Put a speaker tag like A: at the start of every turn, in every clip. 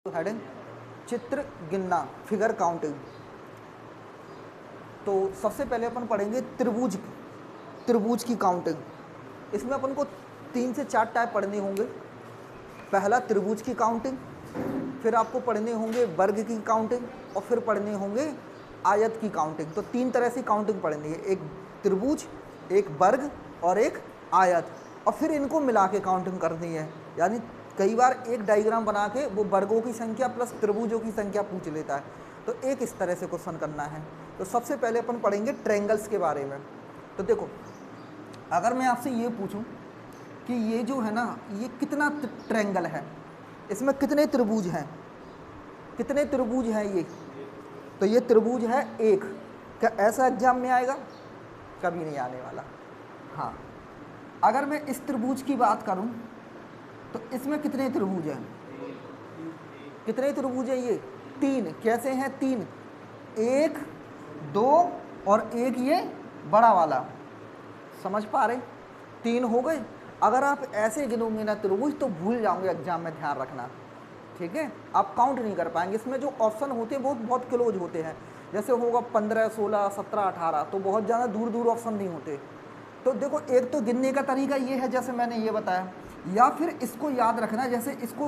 A: Heading चित्र गिनना, figure counting. तो सबसे पहले अपन पढ़ेंगे त्रिभुज की काउंटिंग। इसमें अपन को 3 से 4 टाइप पढ़ने होंगे। पहला त्रिभुज की काउंटिंग, फिर आपको पढ़ने होंगे वर्ग की काउंटिंग, और फिर पढ़ने होंगे आयत की काउंटिंग। तो 3 तरह से काउंटिंग पढ़नी है, एक त्रिभुज, एक वर्ग और एक आयत, और फिर इनको मिला के काउंटिंग करनी है। यानी कई बार एक डायग्राम बना के वो वर्गों की संख्या प्लस त्रिभुजों की संख्या पूछ लेता है, तो एक इस तरह से क्वेश्चन करना है। तो सबसे पहले अपन पढ़ेंगे ट्रायंगल्स के बारे में। तो देखो, अगर मैं आपसे ये पूछूं कि ये जो है ना, ये कितना ट्रायंगल है, इसमें कितने त्रिभुज हैं, कितने त्रिभुज हैं ये, तो ये त्रिभुज है एक। क्या ऐसा एग्जाम में आएगा? कभी नहीं आने वाला। हाँ, अगर मैं इस त्रिभुज की बात करूं तो इसमें कितने त्रिभुज हैं? कितने त्रिभुज हैं ये? 3। कैसे हैं 3? 1, 2 और एक ये बड़ा वाला। समझ पा रहे? 3 हो गए। अगर आप ऐसे गिनोगे ना त्रिभुज तो भूल जाओगे एग्जाम में, ध्यान रखना, ठीक है? आप काउंट नहीं कर पाएंगे। इसमें जो ऑप्शन होते हैं वो बहुत क्लोज होते हैं, जैसे होगा 15, 16, 17, 18, तो बहुत ज़्यादा दूर दूर ऑप्शन नहीं होते। तो देखो, एक तो गिनने का तरीका ये है जैसे मैंने ये बताया, या फिर इसको याद रखना, जैसे इसको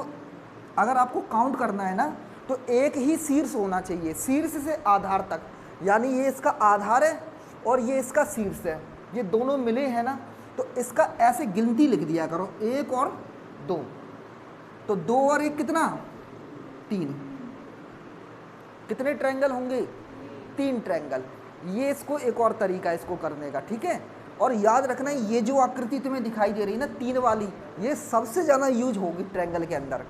A: अगर आपको काउंट करना है ना तो एक ही शीर्ष होना चाहिए, शीर्ष से आधार तक। यानी ये इसका आधार है और ये इसका शीर्ष है, ये दोनों मिले हैं ना, तो इसका ऐसे गिनती लिख दिया करो, 1 और 2। तो 2 और 1 कितना? 3। कितने ट्रायंगल होंगे? 3 ट्रायंगल। ये इसको एक और तरीका इसको करने का, ठीक है? और याद रखना, ये जो आकृति तुम्हें दिखाई दे रही है ना 3 वाली, ये सबसे ज़्यादा यूज होगी ट्रायंगल के अंदर।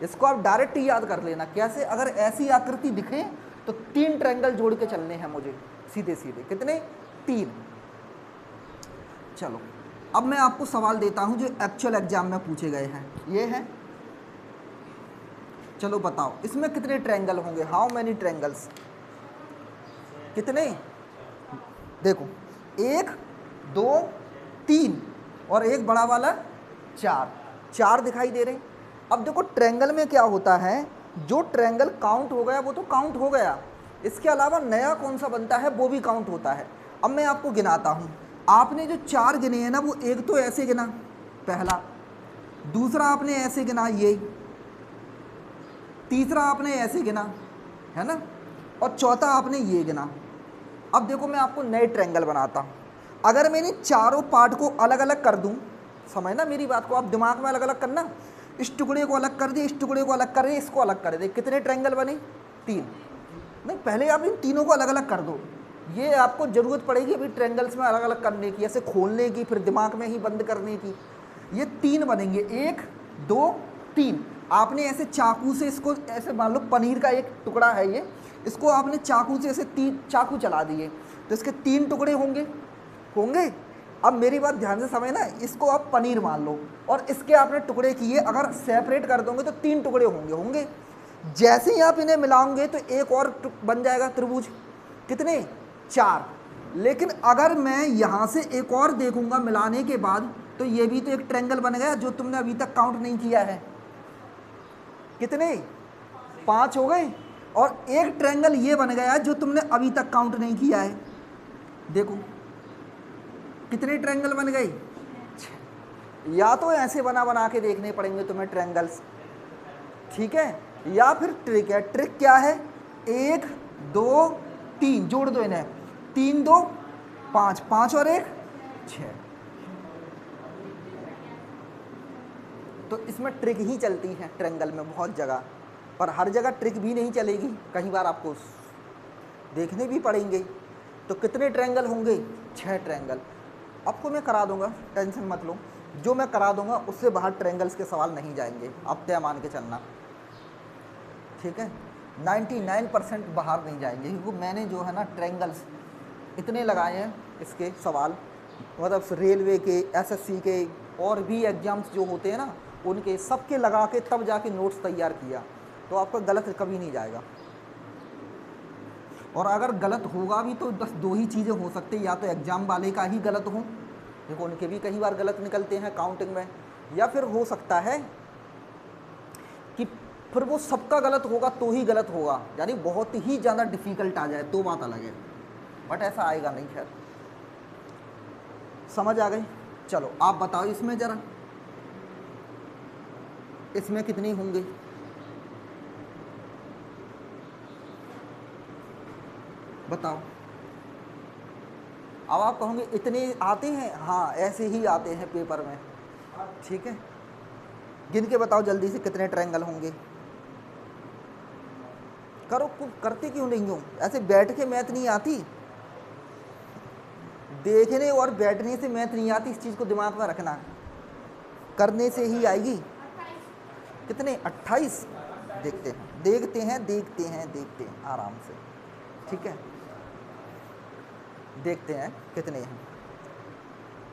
A: इसको आप डायरेक्ट ही याद कर लेना। कैसे? अगर ऐसी आकृति दिखे तो 3 ट्रायंगल जोड़ के चलने हैं मुझे, सीधे सीधे। कितने? 3। चलो, अब मैं आपको सवाल देता हूं जो एक्चुअल एग्जाम में पूछे गए हैं। ये है, चलो बताओ इसमें कितने ट्रायंगल होंगे? How many triangles? कितने? देखो, 1, 2, 3 और एक बड़ा वाला 4 दिखाई दे रहे। अब देखो, ट्रायंगल में क्या होता है, जो ट्रायंगल काउंट हो गया वो तो काउंट हो गया, इसके अलावा नया कौन सा बनता है वो भी काउंट होता है। अब मैं आपको गिनाता हूँ। आपने जो 4 गिने हैं ना, वो एक तो ऐसे गिना, पहला, दूसरा आपने ऐसे गिना, ये तीसरा आपने ऐसे गिना, है ना, और चौथा आपने ये गिना। अब देखो, मैं आपको नए ट्रायंगल बनाता हूँ। अगर मैंने चारों पार्ट को अलग अलग कर दूँ, समझना मेरी बात को, आप दिमाग में अलग अलग करना, इस टुकड़े को अलग कर दे, इस टुकड़े को अलग कर दे, इसको अलग कर दे, कितने ट्रायंगल बने? 3। नहीं, पहले आप इन तीनों को अलग अलग कर दो, ये आपको ज़रूरत पड़ेगी अभी ट्रायंगल्स में अलग अलग करने की, ऐसे खोलने की, फिर दिमाग में ही बंद करने की। ये 3 बनेंगे, 1, 2, 3। आपने ऐसे चाकू से इसको, ऐसे मान लो पनीर का एक टुकड़ा है ये, इसको आपने चाकू से ऐसे 3 चाकू चला दिए तो इसके 3 टुकड़े होंगे। अब मेरी बात ध्यान से समझना, इसको आप पनीर मान लो और इसके आपने टुकड़े किए, अगर सेपरेट कर दोगे तो 3 टुकड़े होंगे। जैसे ही आप इन्हें मिलाओगे तो एक और बन जाएगा त्रिभुज। कितने? 4। लेकिन अगर मैं यहाँ से एक और देखूंगा मिलाने के बाद, तो ये भी तो एक ट्रायंगल बन गया जो तुमने अभी तक काउंट नहीं किया है। कितने? 5 हो गए। और एक ट्रायंगल ये बन गया जो तुमने अभी तक काउंट नहीं किया है। देखो कितने ट्रायंगल बन गए? या तो ऐसे बना के देखने पड़ेंगे तुम्हें ट्रायंगल्स, ठीक है, या फिर ट्रिक है। ट्रिक क्या है? 1, 2, 3 जोड़ दो इन्हें, 3, 2, 5, 5 और 1, 6। तो इसमें ट्रिक ही चलती है ट्रायंगल में बहुत जगह, पर हर जगह ट्रिक भी नहीं चलेगी, कई बार आपको देखने भी पड़ेंगे। तो कितने ट्रायंगल होंगे? 6 ट्रायंगल। आपको मैं करा दूंगा, टेंशन मत लो, जो मैं करा दूंगा उससे बाहर ट्रायंगल्स के सवाल नहीं जाएंगे, आप तय मान के चलना, ठीक है? 99% बाहर नहीं जाएंगे, क्योंकि मैंने जो है ना ट्रायंगल्स इतने लगाए हैं इसके सवाल, मतलब रेलवे के, एसएससी के और भी एग्जाम्स जो होते हैं ना उनके, सबके लगा के तब जाके नोट्स तैयार किया, तो आपका गलत कभी नहीं जाएगा। और अगर गलत होगा भी तो बस 2 ही चीज़ें हो सकती है, या तो एग्ज़ाम वाले का ही गलत हो, देखो उनके भी कई बार गलत निकलते हैं काउंटिंग में, या फिर हो सकता है कि फिर वो सबका गलत होगा तो ही गलत होगा, यानी बहुत ही ज़्यादा डिफिकल्ट आ जाए तो बात अलग है, बट ऐसा आएगा नहीं। खैर समझ आ गई। चलो आप बताओ इसमें ज़रा, इसमें कितनी होंगी? बताओ। अब आप कहोगे इतने आते हैं, हाँ ऐसे ही आते हैं पेपर में, ठीक है। गिन के बताओ जल्दी से कितने ट्रायंगल होंगे। करो, करते क्यों नहीं हो? ऐसे बैठ के मैथ नहीं आती, देखने और बैठने से मैथ नहीं आती, इस चीज़ को दिमाग में रखना, करने से ही आएगी। कितने? 28। देखते हैं देखते हैं देखते हैं देखते हैं आराम से, ठीक है। देखते हैं कितने हैं।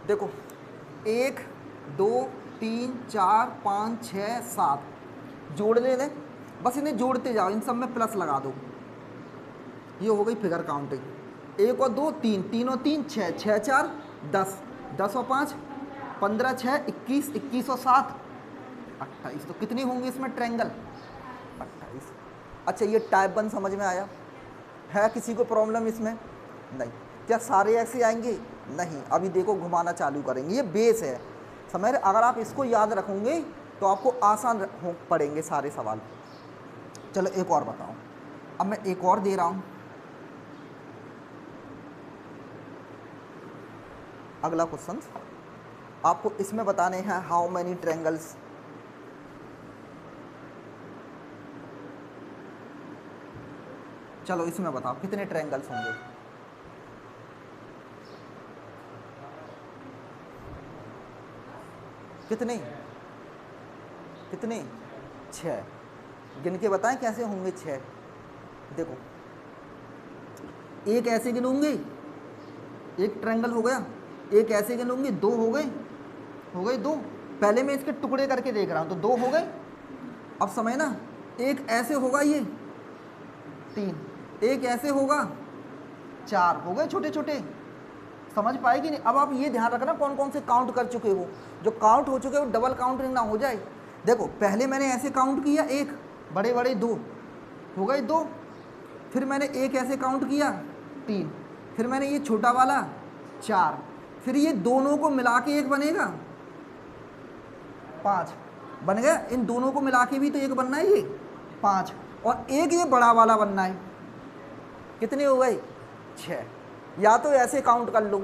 A: देखो 1 2 3 4 5 6 7 जोड़ लेने, बस इन्हें जोड़ते जाओ, इन सब में प्लस लगा दो। ये हो गई फिगर काउंटिंग। 1 और 2 3, 3 और 3 6, 6 4 10, 10 और 5 15, 6 21, 21 और 7 28। तो कितनी होंगी इसमें ट्रायंगल? 28। अच्छा ये टाइप 1 समझ में आया? है किसी को प्रॉब्लम इसमें? नहीं। क्या सारे ऐसे आएंगे? नहीं। अभी देखो घुमाना चालू करेंगे, ये बेस है समझ रहे। अगर आप इसको याद रखोगे तो आपको आसान हो पड़ेंगे सारे सवाल। चलो एक और बताओ, अब मैं एक और दे रहा हूँ। अगला क्वेश्चन आपको इसमें बताने हैं, हाउ मैनी ट्रायंगल्स। चलो इसमें बताओ कितने ट्रायंगल्स होंगे। कितने? कितने? 6। गिन के बताएं कैसे होंगे 6। देखो एक ऐसे गिनूंगी, एक ट्रायंगल हो गया, एक ऐसे गिनूंगी, 2 हो गए, हो गए 2। पहले मैं इसके टुकड़े करके देख रहा हूं तो 2 हो गए। अब समय ना, एक ऐसे होगा ये 3, एक ऐसे होगा 4, हो गए छोटे छोटे। समझ पाएगी नहीं? अब आप ये ध्यान रखना कौन कौन से काउंट कर चुके हो, जो काउंट हो चुके हो डबल काउंटिंग ना हो जाए। देखो पहले मैंने ऐसे काउंट किया 1, बड़े बड़े 2, हो गए 2। फिर मैंने एक ऐसे काउंट किया 3, फिर मैंने ये छोटा वाला 4, फिर ये दोनों को मिला के एक बनेगा 5 बन गया। इन दोनों को मिला के भी तो एक बनना है, ये 5, और एक ये बड़ा वाला बनना है। कितने हो गए? 6। या तो ऐसे काउंट कर लो,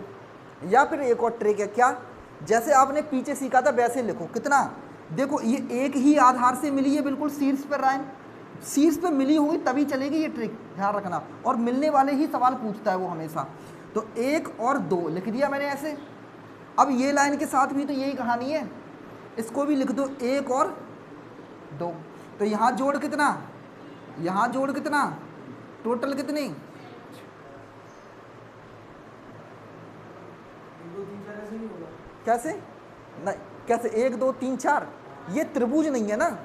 A: या फिर एक और ट्रिक है, क्या? जैसे आपने पीछे सीखा था वैसे लिखो। कितना? देखो ये एक ही आधार से मिली है, बिल्कुल शीर्ष पर लाइन, शीर्ष पे मिली होगी तभी चलेगी ये ट्रिक, ध्यान रखना। और मिलने वाले ही सवाल पूछता है वो हमेशा। तो 1 और 2 लिख दिया मैंने ऐसे। अब ये लाइन के साथ भी तो यही कहानी है, इसको भी लिख दो 1 और 2। तो यहाँ जोड़ कितना, यहाँ जोड़ कितना, टोटल कितनी? कैसे? नहीं, कैसे 1 2 3 4? ये त्रिभुज नहीं है ना,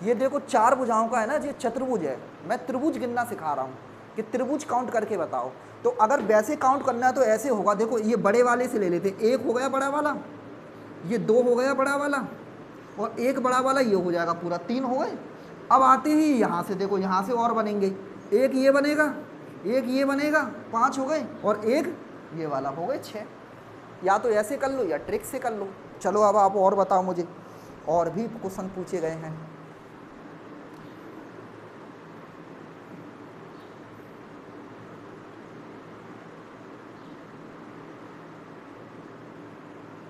A: ये देखो 4 भुजाओं का है ना, ये चतुर्भुज है। मैं त्रिभुज गिनना सिखा रहा हूँ कि त्रिभुज काउंट करके बताओ। तो अगर वैसे काउंट करना है तो ऐसे होगा। देखो ये बड़े वाले से ले लेते, 1 हो गया बड़ा वाला, ये 2 हो गया बड़ा वाला, और 1 बड़ा वाला, ये हो जाएगा पूरा 3 हो गए। अब आते ही यहाँ से देखो, यहाँ से और बनेंगे, एक ये बनेगा, एक ये बनेगा, 5 हो गए, और एक ये वाला, हो गए 6। या तो ऐसे कर लो या ट्रिक से कर लो। चलो अब आप और बताओ मुझे, और भी क्वेश्चन पूछे गए हैं।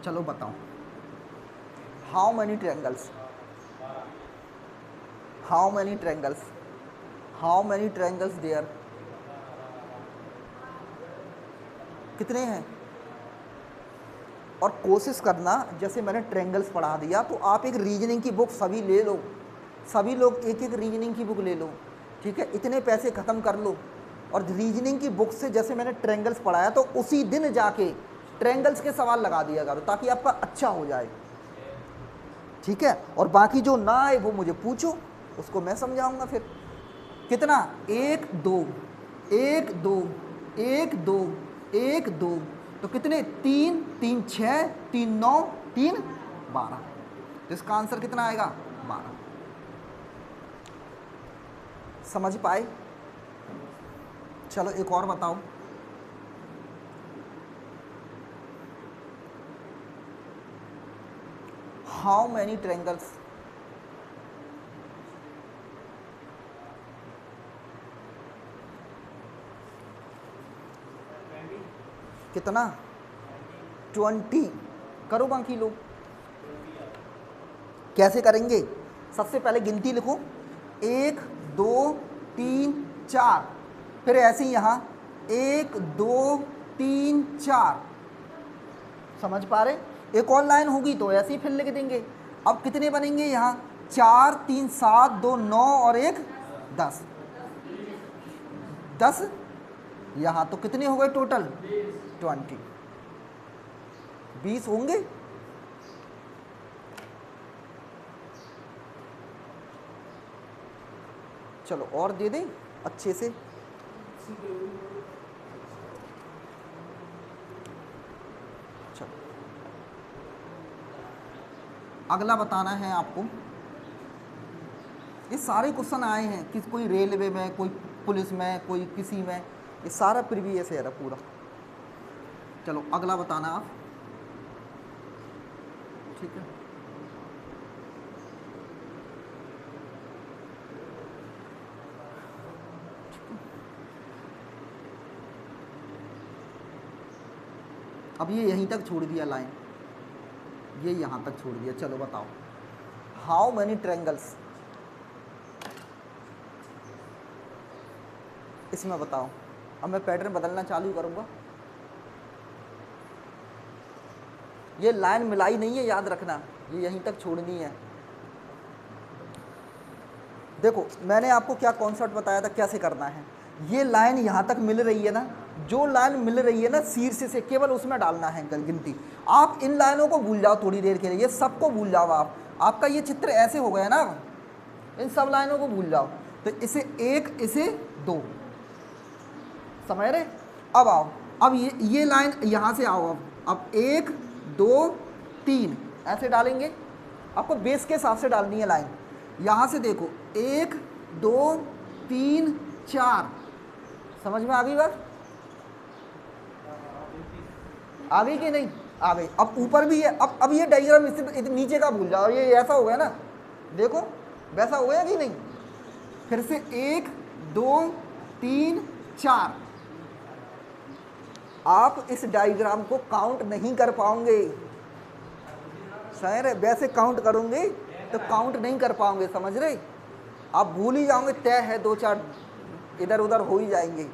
A: चलो बताओ, how many triangles, how many triangles, how many triangles there? कितने हैं? और कोशिश करना, जैसे मैंने ट्रायंगल्स पढ़ा दिया तो आप एक रीजनिंग की बुक सभी ले लो, सभी लोग एक एक रीजनिंग की बुक ले लो, ठीक है। इतने पैसे ख़त्म कर लो, और रीजनिंग की बुक से जैसे मैंने ट्रायंगल्स पढ़ाया तो उसी दिन जाके ट्रायंगल्स के सवाल लगा दिया करो, ताकि आपका अच्छा हो जाए, ठीक है। और बाकी जो ना आए वो मुझे पूछो, उसको मैं समझाऊंगा फिर। कितना? 1 2 1 2 1 2 1 2, तो कितने? 3 3 6 3 9 3 12। इसका आंसर कितना आएगा? 12। समझ पाए? चलो एक और बताओ। How many triangles? कितना? 20। करो बाकी लोग। कैसे करेंगे? सबसे पहले गिनती लिखो, 1 2 3 4, फिर ऐसे ही यहाँ 1 2 3 4। समझ पा रहे? एक और लाइन होगी तो ऐसे ही फिर लिख देंगे। अब कितने बनेंगे यहाँ? 4 3 7 2 9 और 1 10। 10 यहाँ तो कितने हो गए टोटल? 20। 20 होंगे। चलो और दे दें अच्छे से। चलो अगला बताना है आपको। ये सारे क्वेश्चन आए हैं कि कोई रेलवे में, कोई पुलिस में, कोई किसी में, ये सारा प्रीवियस ईयर है पूरा। चलो अगला बताना आप। ठीक है, अब ये यहीं तक छोड़ दिया लाइन, ये यहाँ तक छोड़ दिया। चलो बताओ, हाउ मैनी ट्रायंगल्स? इसमें बताओ। अब मैं पैटर्न बदलना चालू करूँगा। ये लाइन मिलाई नहीं है, याद रखना, ये यहीं तक छोड़नी है। देखो मैंने आपको क्या कॉन्सेप्ट बताया था, कैसे करना है। ये लाइन यहाँ तक मिल रही है ना, जो लाइन मिल रही है ना शीर्ष से, केवल उसमें डालना है गिनती। आप इन लाइनों को भूल जाओ थोड़ी देर के लिए, ये सबको भूल जाओ आप। आपका ये चित्र ऐसे हो गया ना, इन सब लाइनों को भूल जाओ। तो इसे 1, इसे 2, समझ रहे? अब आओ, अब ये लाइन यहाँ से आओ। अब 1 2 3 ऐसे डालेंगे। आपको बेस के हिसाब से डालनी है लाइन। यहाँ से देखो 1 2 3 4, समझ में आ गई बात? आ गई कि नहीं? आ गई। अब ऊपर भी है। अब ये डायग्राम इससे नीचे का भूल जाओ, ये ऐसा हो गया ना, देखो वैसा हो गया कि नहीं? फिर से 1 2 3 4। आप इस डायग्राम को काउंट नहीं कर पाओगे सर, वैसे काउंट करोगे तो काउंट नहीं कर पाओगे, समझ रहे? आप भूल ही जाओगे, तय है 2 4 इधर उधर हो ही जाएंगे।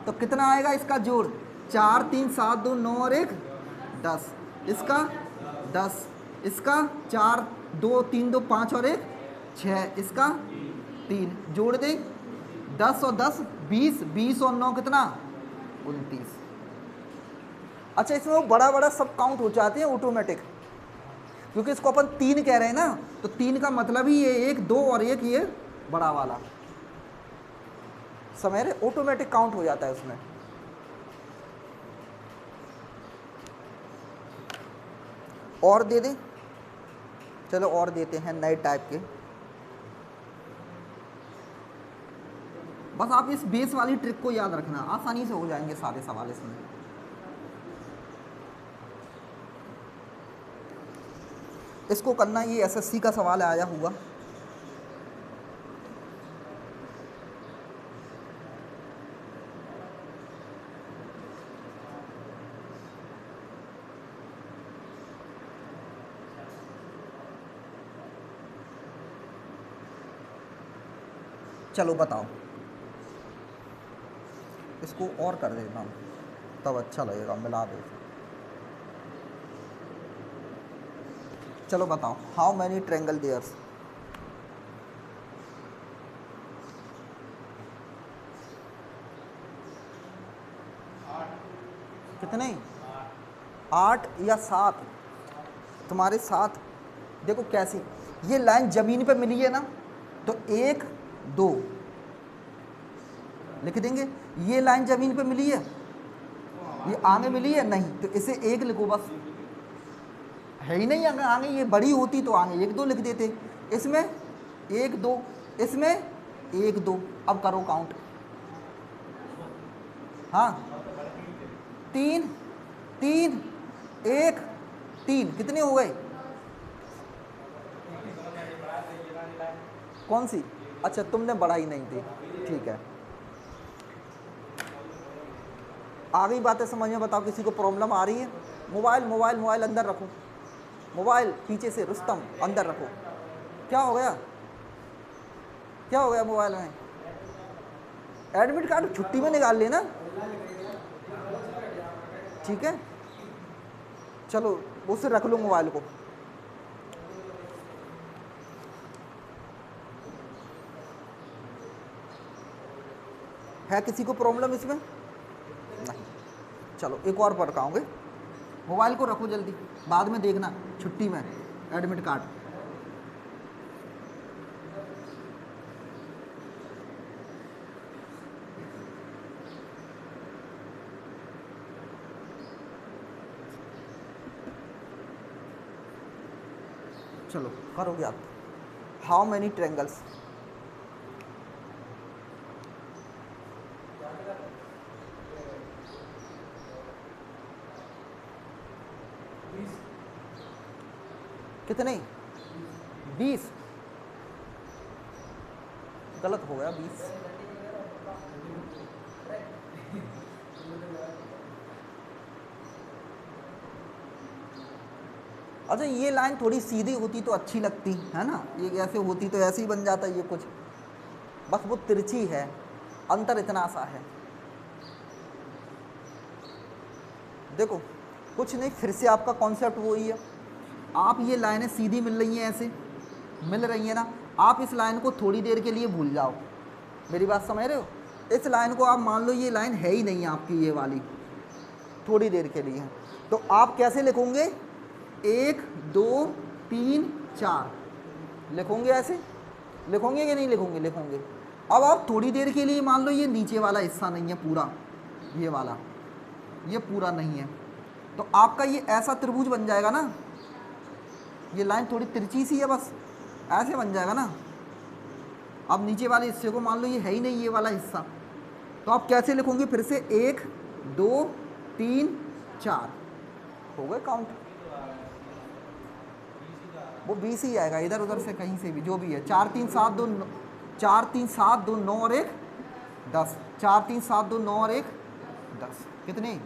A: तो कितना आएगा इसका जोड़? 4 3 7 2 9 और 1 10। इसका 10, इसका 4 2 3 2 5 और 1 6, इसका 3 जोड़ दे। 10 और 10 20, 20 और 9 कितना? 29। अच्छा, इसमें वो बड़ा बड़ा सब काउंट हो जाते हैं ऑटोमेटिक, क्योंकि इसको अपन 3 कह रहे हैं ना, तो 3 का मतलब ही ये 1 2 और 1 ये बड़ा वाला, समझ रहे? ऑटोमेटिक काउंट हो जाता है उसमें। और दे दें? चलो और देते हैं नए टाइप के। बस आप इस बेस वाली ट्रिक को याद रखना, आसानी से हो जाएंगे सारे सवाल इसमें। इसको करना, ये एसएससी का सवाल आया हुआ। चलो बताओ, इसको और कर देता हूँ तब अच्छा लगेगा, मिला दे। चलो बताओ, हाउ मैनी ट्रायंगल देयर्स? कितने? 8 या 7? तुम्हारे 7। देखो कैसी ये लाइन जमीन पे मिली है ना, तो 1 2 लिख देंगे। ये लाइन जमीन पे मिली है, ये आगे मिली है नहीं, तो इसे 1 लिखो बस। है ही नहीं आगे, ये बड़ी होती तो आगे 1 2 लिख देते। इसमें 1 2, इसमें 1 2, अब करो काउंट। हाँ 3 3 1 3, कितने हो गए? कौन सी? अच्छा तुमने बढ़ाई नहीं थी, ठीक है। आ गई बातें समझ में? बताओ किसी को प्रॉब्लम आ रही है? मोबाइल मोबाइल मोबाइल अंदर रखो, मोबाइल पीछे से, रुस्तम अंदर रखो। क्या हो गया? क्या हो गया मोबाइल में? एडमिट कार्ड छुट्टी में निकाल लेना, ठीक है। चलो उससे रख लो मोबाइल को। है किसी को प्रॉब्लम इसमें? नहीं। चलो एक और पढ़ाओगे, मोबाइल को रखो जल्दी, बाद में देखना छुट्टी में एडमिट कार्ड। चलो करोगे आप। How many triangles? कितने? 20। गलत हो गया 20। अच्छा ये लाइन थोड़ी सीधी होती तो अच्छी लगती है ना, ये ऐसे होती तो ऐसे ही बन जाता ये कुछ, बस वो तिरछी है, अंतर इतना सा है। देखो कुछ नहीं, फिर से आपका कॉन्सेप्ट वही है। आप ये लाइनें सीधी मिल रही हैं, ऐसे मिल रही हैं ना, आप इस लाइन को थोड़ी देर के लिए भूल जाओ। मेरी बात समझ रहे हो? इस लाइन को आप मान लो ये लाइन है ही नहीं आपकी, ये वाली थोड़ी देर के लिए है, तो आप कैसे लिखोगे? 1 2 3 4 लिखोगे, ऐसे लिखोगे कि नहीं लिखोगे? लिखोगे। अब आप थोड़ी देर के लिए मान लो ये नीचे वाला हिस्सा नहीं है पूरा, ये वाला, ये पूरा नहीं है, तो आपका ये ऐसा त्रिभुज बन जाएगा ना, ये लाइन थोड़ी तिरछी सी है, बस ऐसे बन जाएगा ना। अब नीचे वाले हिस्से को मान लो ये है ही नहीं, ये वाला हिस्सा, तो आप कैसे लिखोगे? फिर से 1 2 3 4 हो गए काउंट। वो 20 ही आएगा, इधर उधर से कहीं से भी जो भी है। 4 3 7 2 4 3 7 2 9 और 1 10, 4 3 7 2 9 और 1 10, कितने?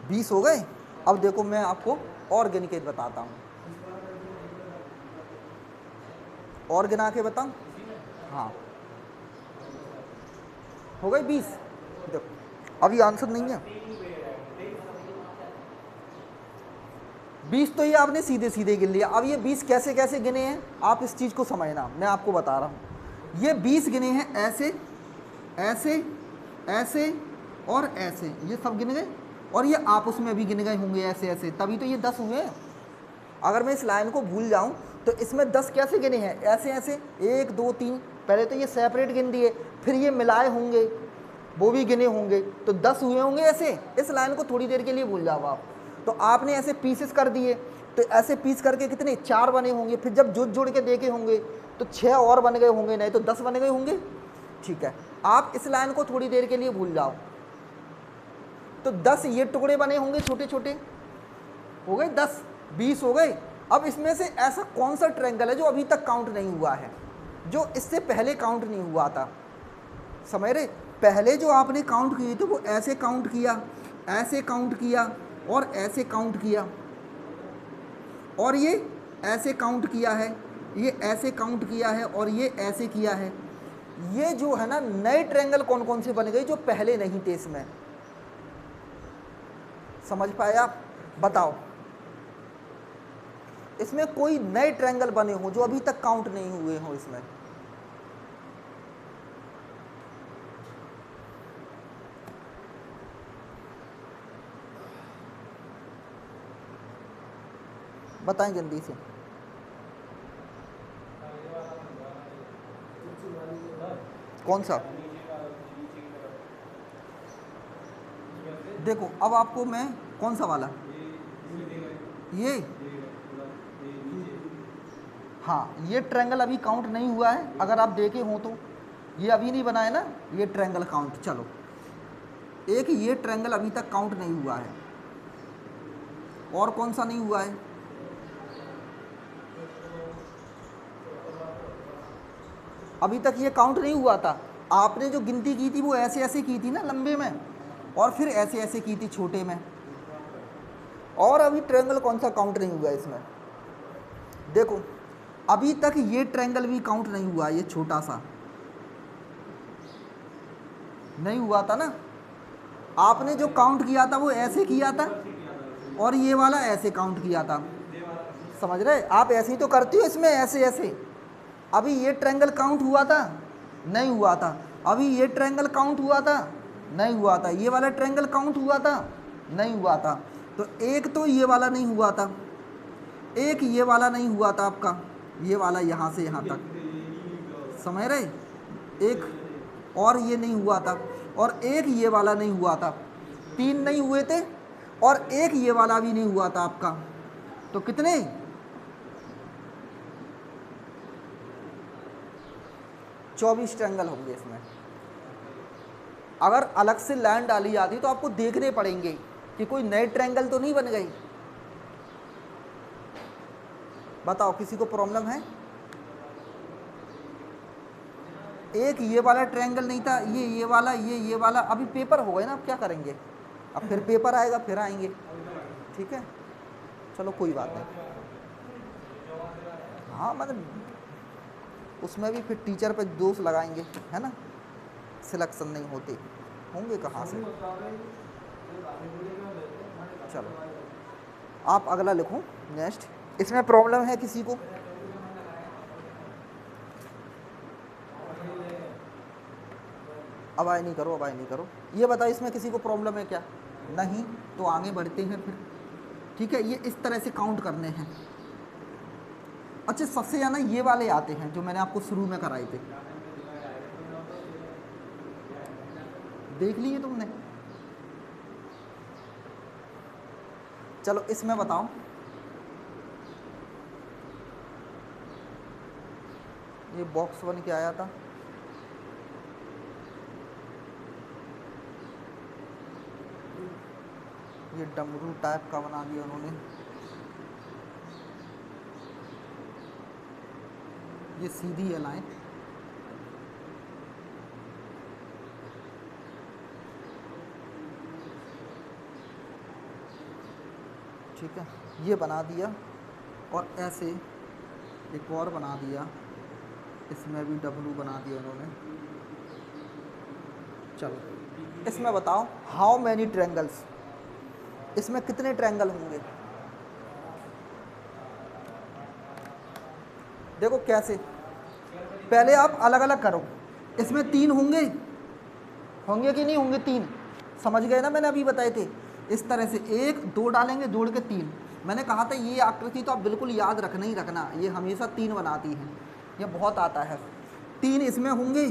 A: बीस हो गए। अब देखो मैं आपको और गिन के बताता हूँ, और गिना के बताऊँ? हाँ हो गए 20। देखो अभी आंसर नहीं है 20, तो ये आपने सीधे सीधे गिन लिया। अब ये 20 कैसे कैसे गिने हैं आप इस चीज़ को समझना, मैं आपको बता रहा हूँ। ये 20 गिने हैं ऐसे ऐसे ऐसे और ऐसे, ये सब गिन गए, और ये आपस में भी गिन गए होंगे ऐसे ऐसे, तभी तो ये 10 हुए हैं। अगर मैं इस लाइन को भूल जाऊं तो इसमें 10 कैसे गिने हैं? ऐसे ऐसे 1 2 3, पहले तो ये सेपरेट गिन दिए, फिर ये मिलाए होंगे, वो भी गिने होंगे, तो 10 हुए होंगे ऐसे। इस लाइन को थोड़ी देर के लिए भूल जाओ आप, तो आपने ऐसे पीसेस कर दिए, तो ऐसे पीस करके कितने? 4 बने होंगे, फिर जब जुड़ जुड़ के देखे होंगे तो 6 और बन गए होंगे, नहीं तो 10 बन गए होंगे, ठीक है। आप इस लाइन को थोड़ी देर के लिए भूल जाओ, तो 10 ये टुकड़े बने होंगे छोटे छोटे, हो गए 10, 20 हो गए। अब इसमें से ऐसा कौन सा ट्रायंगल है जो अभी तक काउंट नहीं हुआ है, जो इससे पहले काउंट नहीं हुआ था? समझ रहे? पहले जो आपने काउंट किए थे वो ऐसे काउंट किया, ऐसे काउंट किया, और ऐसे काउंट किया, और ये ऐसे काउंट किया है, ये ऐसे काउंट किया है, और ये ऐसे किया है। ये जो है ना नए ट्रायंगल कौन कौन से बन गए जो पहले नहीं थे इसमें? समझ पाए आप? बताओ इसमें कोई नए ट्रायंगल बने हो जो अभी तक काउंट नहीं हुए हो इसमें? बताएं जल्दी से। कौन सा? देखो अब आपको मैं कौन सा वाला, ये, हाँ ये ट्रायंगल अभी काउंट नहीं हुआ है, अगर आप देखे हो तो ये अभी नहीं बना है ना, ये ट्रायंगल काउंट, चलो एक ये ट्रायंगल अभी तक काउंट नहीं हुआ है, और कौन सा नहीं हुआ है, अभी तक ये काउंट नहीं हुआ था। आपने जो गिनती की थी वो ऐसे ऐसे की थी ना लंबे में, और फिर ऐसे ऐसे की थी छोटे में, और अभी ट्रायंगल कौन सा काउंट नहीं हुआ है इसमें। देखो अभी तक ये ट्रायंगल भी काउंट नहीं हुआ, ये छोटा सा नहीं हुआ था ना। आपने जो काउंट किया था वो ऐसे किया था, और ये वाला ऐसे काउंट किया था, समझ रहे, आप ऐसे ही तो करती हो इसमें, ऐसे ऐसे। अभी ये ट्रायंगल काउंट हुआ था, नहीं हुआ था। अभी ये ट्रायंगल काउंट हुआ था, नहीं हुआ था। ये वाला ट्रायंगल काउंट हुआ था, नहीं हुआ था। तो एक तो ये वाला नहीं हुआ था, एक ये वाला नहीं हुआ था आपका, ये वाला यहाँ से यहाँ तक, समझ रहे, एक और ये नहीं हुआ था, और एक ये वाला नहीं हुआ था, 3 नहीं हुए थे, और एक ये वाला भी नहीं हुआ था आपका। तो कितने, 24 ट्रायंगल होंगे इसमें। अगर अलग से लाइन डाली जाती तो आपको देखने पड़ेंगे कि कोई नए ट्रायंगल तो नहीं बन गई। बताओ किसी को प्रॉब्लम है। एक ये वाला ट्रायंगल नहीं था, ये वाला, ये वाला, अभी पेपर हो गए ना, अब क्या करेंगे, अब फिर पेपर आएगा, फिर आएंगे, ठीक है, चलो कोई बात नहीं। हाँ मतलब उसमें भी फिर टीचर पे दोष लगाएंगे, है ना, सिलेक्शन नहीं होते होंगे कहाँ से। चलो आप अगला लिखो नेक्स्ट। इसमें प्रॉब्लम है किसी को, अबाय नहीं करो, अबाय नहीं करो। ये बताओ इसमें किसी को प्रॉब्लम है क्या, नहीं, तो आगे बढ़ते हैं फिर, ठीक है। ये इस तरह से काउंट करने हैं। अच्छा सबसे ज़्यादा ये वाले आते हैं जो मैंने आपको शुरू में कराए थे, देख लिए तुमने। चलो इसमें बताओ, ये बॉक्स बन के आया था, ये डमरू टाइप का बना दिया उन्होंने, ये सीधी है लाइन, ठीक है, ये बना दिया, और ऐसे एक और बना दिया, इसमें भी डब्लू बना दिया उन्होंने। चलो इसमें बताओ हाउ मैनी ट्रायंगल्स, इसमें कितने ट्रायंगल होंगे। देखो कैसे, पहले आप अलग अलग करो, इसमें 3 होंगे, होंगे कि नहीं होंगे, 3, समझ गए ना, मैंने अभी बताए थे। इस तरह से 1 2 डालेंगे, जोड़ के 3। मैंने कहा था ये आकृति तो आप बिल्कुल याद रखना ही रखना, ये हमेशा 3 बनाती है, ये बहुत आता है। 3 इसमें होंगे,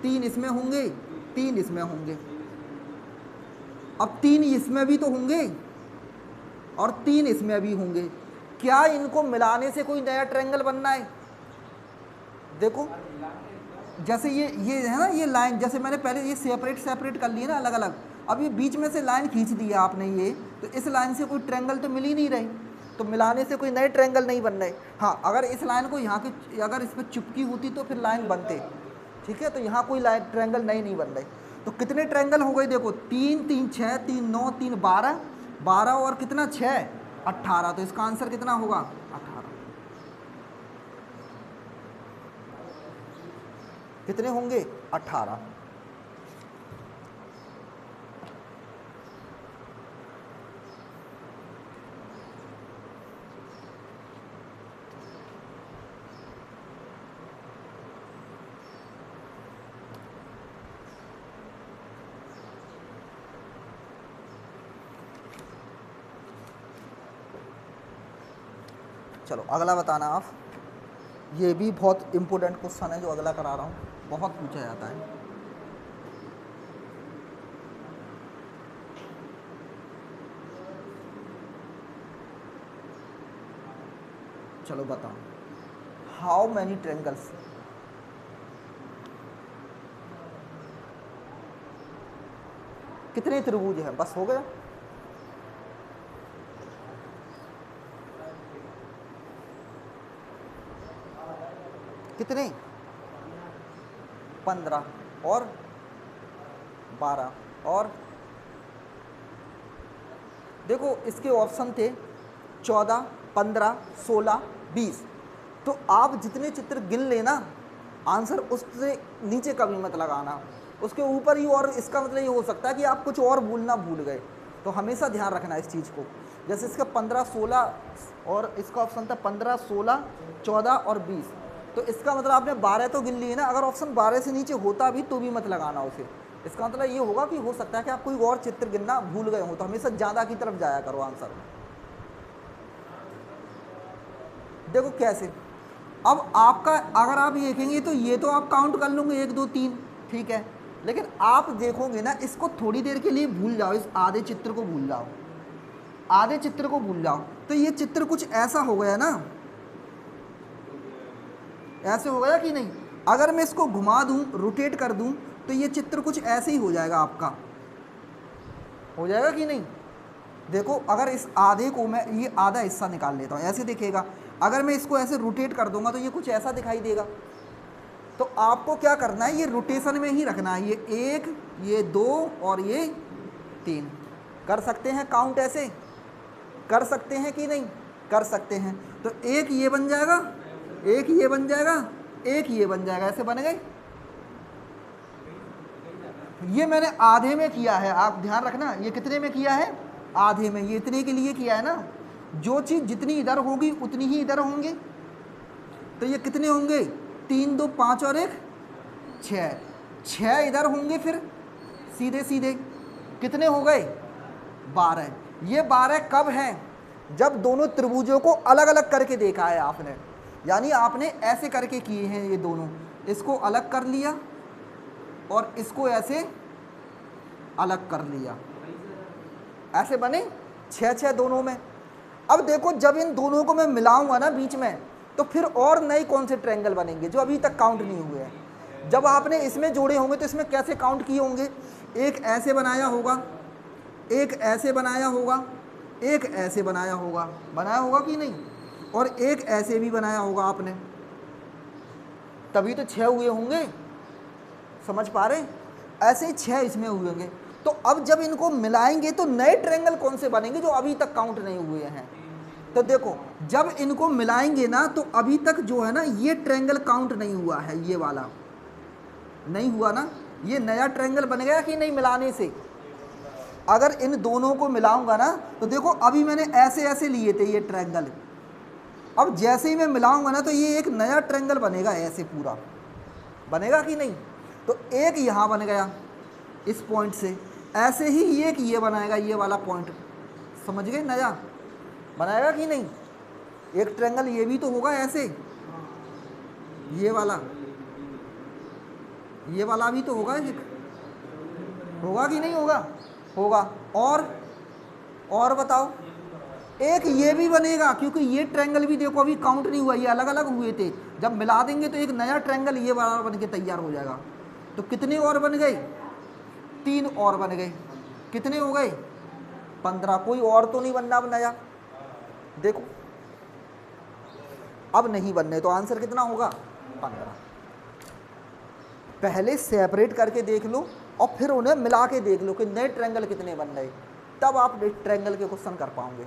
A: 3 इसमें होंगे, 3 इसमें होंगे, अब 3 इसमें भी तो होंगे, और 3 इसमें भी होंगे। क्या इनको मिलाने से कोई नया ट्रायंगल बनना है। देखो जैसे ये है ना, ये लाइन, जैसे मैंने पहले ये सेपरेट कर लिए ना अलग अलग, अब ये बीच में से लाइन खींच दी है आपने ये, तो इस लाइन से कोई ट्रायंगल तो मिल ही नहीं रही, तो मिलाने से कोई नए ट्रायंगल नहीं बन रहे। हाँ अगर इस लाइन को यहाँ की, अगर इस पर चिपकी होती तो फिर लाइन बनते, ठीक है, तो यहाँ कोई लाइन ट्रायंगल नहीं बन रहे। तो कितने ट्रायंगल हो गए, देखो 3 3 6 3 9 3 12, 12 और कितना 6 18, तो इसका आंसर कितना होगा 18। कितने होंगे 18। चलो अगला बताना आप, ये भी बहुत इम्पोर्टेंट क्वेश्चन है जो अगला करा रहा हूँ, बहुत पूछा जाता है। चलो बताओ, हाउ मैनी ट्रायंगल्स, कितने त्रिभुज हैं, बस हो गया। कितने, 15 और 12 और देखो इसके ऑप्शन थे 14, 15, 16, 20। तो आप जितने चित्र गिन लेना, आंसर उससे नीचे कभी मत लगाना, उसके ऊपर ही। और इसका मतलब ये हो सकता है कि आप कुछ और भूल गए, तो हमेशा ध्यान रखना इस चीज़ को। जैसे इसका 15, 16 और इसका ऑप्शन था 15, 16, 14 और 20, तो इसका मतलब आपने 12 तो गिन लिए ना। अगर ऑप्शन 12 से नीचे होता भी तो भी मत लगाना उसे। इसका मतलब ये होगा कि हो सकता है कि आप कोई और चित्र गिनना भूल गए हो, तो हमेशा ज़्यादा की तरफ जाया करो आंसर। देखो कैसे, अब आपका अगर आप ये देखेंगे तो ये तो आप काउंट कर लोगे 1, 2, 3, ठीक है। लेकिन आप देखोगे ना, इसको थोड़ी देर के लिए भूल जाओ, इस आधे चित्र को भूल जाओ, आधे चित्र को भूल जाओ, तो ये चित्र कुछ ऐसा हो गया ना, ऐसे हो गया कि नहीं। अगर मैं इसको घुमा दूं, रोटेट कर दूं, तो ये चित्र कुछ ऐसे ही हो जाएगा, आपका हो जाएगा कि नहीं। देखो अगर इस आधे को मैं ये आधा हिस्सा निकाल लेता हूँ, ऐसे दिखेगा। अगर मैं इसको ऐसे रोटेट कर दूंगा तो ये कुछ ऐसा दिखाई देगा। तो आपको क्या करना है, ये रोटेशन में ही रखना है। ये 1, ये 2 और ये 3। कर सकते हैं काउंट, ऐसे कर सकते हैं कि नहीं, कर सकते हैं। तो एक ये बन जाएगा, एक ये बन जाएगा, एक ये बन जाएगा, ऐसे बन गए। ये मैंने आधे में किया है, आप ध्यान रखना। ये कितने में किया है, आधे में। ये इतने के लिए किया है ना, जो चीज़ जितनी इधर होगी उतनी ही इधर होंगे। तो ये कितने होंगे, 3, 2, 5 और 1, 6। 6 इधर होंगे, फिर सीधे सीधे कितने हो गए, 12। ये 12 कब हैं, जब दोनों त्रिभुजों को अलग अलग करके देखा है आपने। यानी आपने ऐसे करके किए हैं ये दोनों, इसको अलग कर लिया और इसको ऐसे अलग कर लिया, ऐसे बने 6 दोनों में। अब देखो जब इन दोनों को मैं मिलाऊंगा ना बीच में, तो फिर और नए कौन से ट्रायंगल बनेंगे जो अभी तक काउंट नहीं हुए हैं। जब आपने इसमें जोड़े होंगे तो इसमें कैसे काउंट किए होंगे, एक ऐसे बनाया होगा, एक ऐसे बनाया होगा, एक ऐसे बनाया होगा कि नहीं, और एक ऐसे भी बनाया होगा आपने, तभी तो 6 हुए होंगे। समझ पा रहे, ऐसे ही 6 इसमें हुए होंगे। तो अब जब इनको मिलाएंगे तो नए ट्रायंगल कौन से बनेंगे जो अभी तक काउंट नहीं हुए हैं। तो देखो जब इनको मिलाएंगे ना, तो अभी तक जो है ना ये ट्रायंगल काउंट नहीं हुआ है, ये वाला नहीं हुआ ना, ये नया ट्रायंगल बन गया कि नहीं मिलाने से। अगर इन दोनों को मिलाऊंगा ना, तो देखो अभी मैंने ऐसे ऐसे लिए थे ये ट्रायंगल, अब जैसे ही मैं मिलाऊंगा ना तो ये एक नया ट्रायंगल बनेगा, ऐसे पूरा बनेगा कि नहीं। तो एक यहाँ बन गया इस पॉइंट से, ऐसे ही एक ये बनाएगा, ये वाला पॉइंट, समझ गए, नया बनाएगा कि नहीं। एक ट्रायंगल ये भी तो होगा ऐसे, ये वाला भी तो होगा, एक होगा कि नहीं होगा, होगा। और बताओ, एक ये भी बनेगा, क्योंकि ये ट्रायंगल भी देखो अभी काउंट नहीं हुआ, ये अलग अलग हुए थे। जब मिला देंगे तो एक नया ट्रायंगल ये वाला बन के तैयार हो जाएगा। तो कितने और बन गए, 3 और बन गए, कितने हो गए, 15। कोई और तो नहीं बनना अब नया, देखो अब नहीं बनने, तो आंसर कितना होगा, 15। पहले सेपरेट करके देख लो और फिर उन्हें मिला के देख लो कि नए ट्रायंगल कितने बन रहे, तब आप ट्रायंगल के क्वेश्चन कर पाओगे।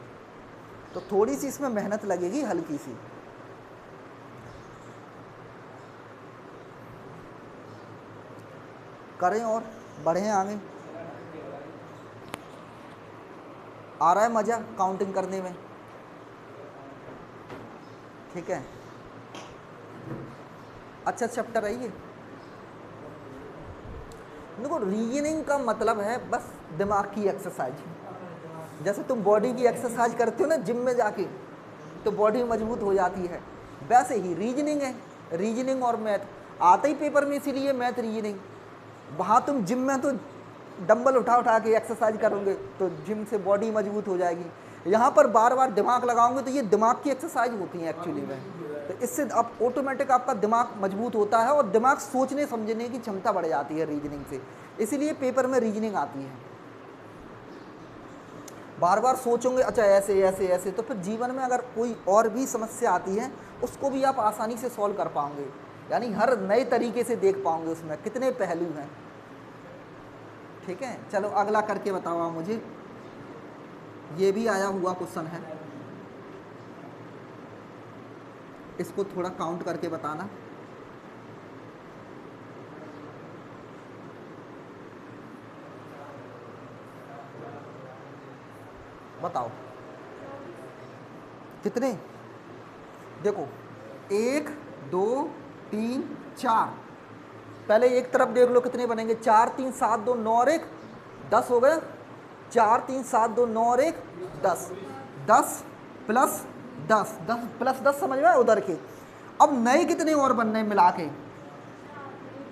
A: तो थोड़ी सी इसमें मेहनत लगेगी, हल्की सी। करें और बढ़ें आगे। आ रहा है मज़ा काउंटिंग करने में, ठीक है। अच्छा चैप्टर है ये। देखो रीजनिंग का मतलब है बस दिमाग की एक्सरसाइज। जैसे तुम बॉडी की एक्सरसाइज करते हो ना जिम में जाके, तो बॉडी मजबूत हो जाती है, वैसे ही रीजनिंग है। रीजनिंग और मैथ आता ही पेपर में, इसीलिए मैथ रीजनिंग। वहाँ तुम जिम में तो डंबल उठा उठा के एक्सरसाइज करोगे तो जिम से बॉडी मजबूत हो जाएगी, यहाँ पर बार बार दिमाग लगाओगे तो ये दिमाग की एक्सरसाइज होती है एक्चुअली में। तो इससे अब ऑटोमेटिक आपका दिमाग मजबूत होता है और दिमाग सोचने समझने की क्षमता बढ़ जाती है रीजनिंग से, इसीलिए पेपर में रीजनिंग आती है। बार बार सोचोगे अच्छा ऐसे ऐसे ऐसे, तो फिर जीवन में अगर कोई और भी समस्या आती है उसको भी आप आसानी से सॉल्व कर पाओगे, यानी हर नए तरीके से देख पाओगे उसमें कितने पहलू हैं। ठीक है, चलो अगला करके बताओ आप मुझे। ये भी आया हुआ क्वेश्चन है, इसको थोड़ा काउंट करके बताना। बताओ कितने, देखो 1 2 3 4, पहले एक तरफ देख लो कितने बनेंगे, 4 3 7 2 9 और 1 10 हो गया। 4 3 7 2 9 और 1 10, 10 प्लस 10, 10 प्लस 10 समझ में उधर के। अब नए कितने और बनने मिला के,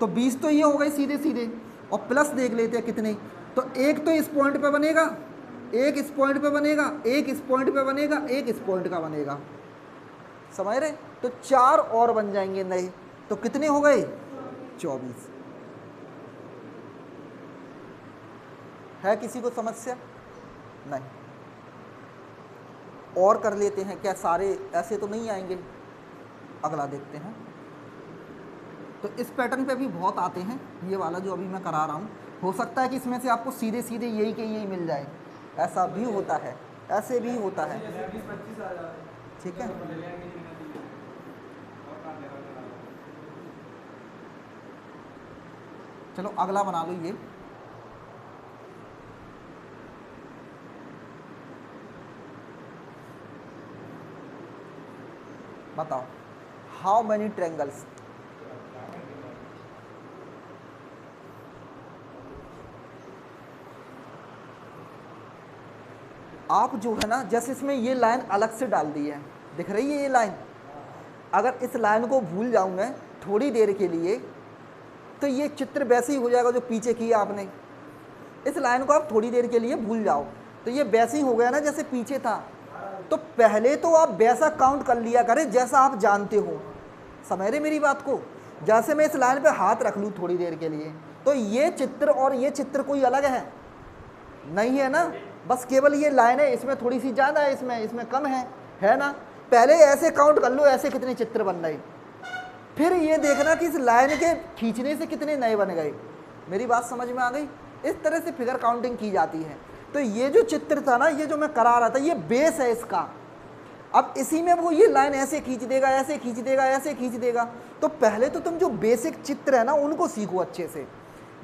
A: तो 20 तो ये हो गए सीधे सीधे, और प्लस देख लेते हैं कितने, तो एक तो इस पॉइंट पे बनेगा, एक इस पॉइंट पे बनेगा, एक इस पॉइंट पे बनेगा, एक इस पॉइंट का बनेगा, समझ रहे। तो 4 और बन जाएंगे नए, तो कितने हो गए 24। है किसी को समस्या? नहीं। और कर लेते हैं क्या, सारे ऐसे तो नहीं आएंगे, अगला देखते हैं। तो इस पैटर्न पे भी बहुत आते हैं, ये वाला जो अभी मैं करा रहा हूँ, हो सकता है कि इसमें से आपको सीधे सीधे यही के यही मिल जाए, ऐसा भी होता है, ऐसे भी होता है। ठीक है, चलो अगला बना लो ये। बताओ हाउ मैनी ट्रायंगल्स, आप जो है ना, जैसे इसमें ये लाइन अलग से डाल दी है, दिख रही है ये लाइन, अगर इस लाइन को भूल जाऊं मैं थोड़ी देर के लिए, तो ये चित्र वैसे ही हो जाएगा जो पीछे किया आपने। इस लाइन को आप थोड़ी देर के लिए भूल जाओ तो ये वैसे ही हो गया ना जैसे पीछे था। तो पहले तो आप वैसा काउंट कर लिया करें जैसा आप जानते हो, समझ रहे मेरी बात को। जैसे मैं इस लाइन पे हाथ रख लूँ थोड़ी देर के लिए, तो ये चित्र और ये चित्र कोई अलग है नहीं, है ना, बस केवल ये लाइन है, इसमें थोड़ी सी ज़्यादा है, इसमें कम है ना। पहले ऐसे काउंट कर लो ऐसे कितने चित्र बन रहे, फिर ये देखना कि इस लाइन के खींचने से कितने नए बन गए। मेरी बात समझ में आ गई? इस तरह से फिगर काउंटिंग की जाती है। तो ये जो चित्र था ना, ये जो मैं करा रहा था, ये बेस है इसका। अब इसी में वो ये लाइन ऐसे खींच देगा, ऐसे खींच देगा, ऐसे खींच देगा। तो पहले तो तुम जो बेसिक चित्र है ना उनको सीखो अच्छे से।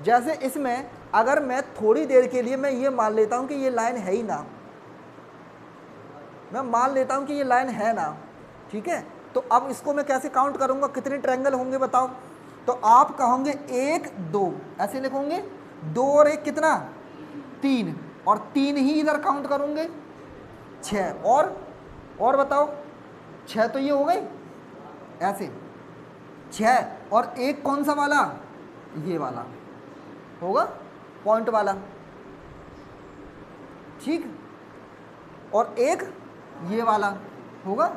A: जैसे इसमें अगर मैं थोड़ी देर के लिए मैं ये मान लेता हूँ कि ये लाइन है ही ना, मैं मान लेता हूँ कि ये लाइन है ना, ठीक है। तो अब इसको मैं कैसे काउंट करूँगा, कितने ट्रायंगल होंगे बताओ। तो आप कहोगे 1 2, ऐसे लिखोगे, 2 और 1 कितना 3, और 3 ही इधर काउंट करूँगे 6, और बताओ 6 तो ये हो गए ऐसे 6, और 1 कौन सा वाला, ये वाला होगा पॉइंट वाला, ठीक, और 1 ये वाला होगा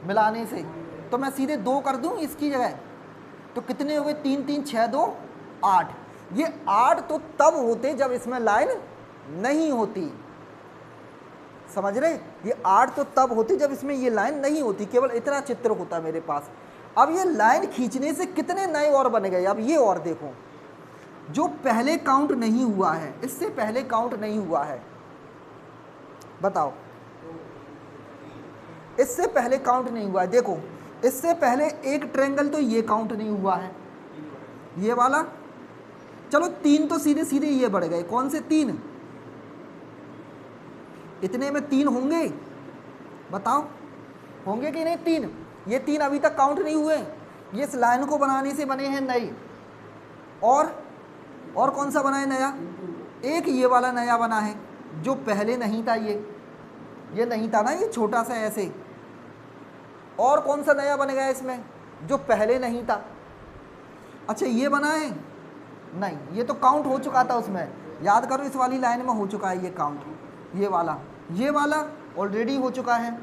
A: मिलाने से। तो मैं सीधे 2 कर दूं इसकी जगह, तो कितने हो गए 3 3 6 2 8। ये 8 तो तब होते जब इसमें लाइन नहीं होती, समझ रहे। ये 8 तो तब होती जब इसमें ये लाइन नहीं होती, केवल इतना चित्र होता मेरे पास। अब ये लाइन खींचने से कितने नए और बन गए। अब ये और देखो, जो पहले काउंट नहीं हुआ है, इससे पहले काउंट नहीं हुआ है, बताओ, इससे पहले काउंट नहीं हुआ है। देखो इससे पहले एक ट्रायंगल तो ये काउंट नहीं हुआ है, ये वाला। चलो 3 तो सीधे सीधे ये बढ़ गए, कौन से 3, इतने में 3 होंगे, बताओ होंगे कि नहीं 3। ये 3 अभी तक काउंट नहीं हुए, ये इस लाइन को बनाने से बने हैं नए। और कौन सा बना है नया, एक ये वाला नया बना है जो पहले नहीं था, ये नहीं था ना, ये छोटा सा ऐसे। और कौन सा नया बन गया इसमें जो पहले नहीं था। अच्छा ये बना है, नहीं, ये तो काउंट हो चुका था उसमें, याद करो इस वाली लाइन में हो चुका है ये काउंट। ये वाला ऑलरेडी हो चुका है,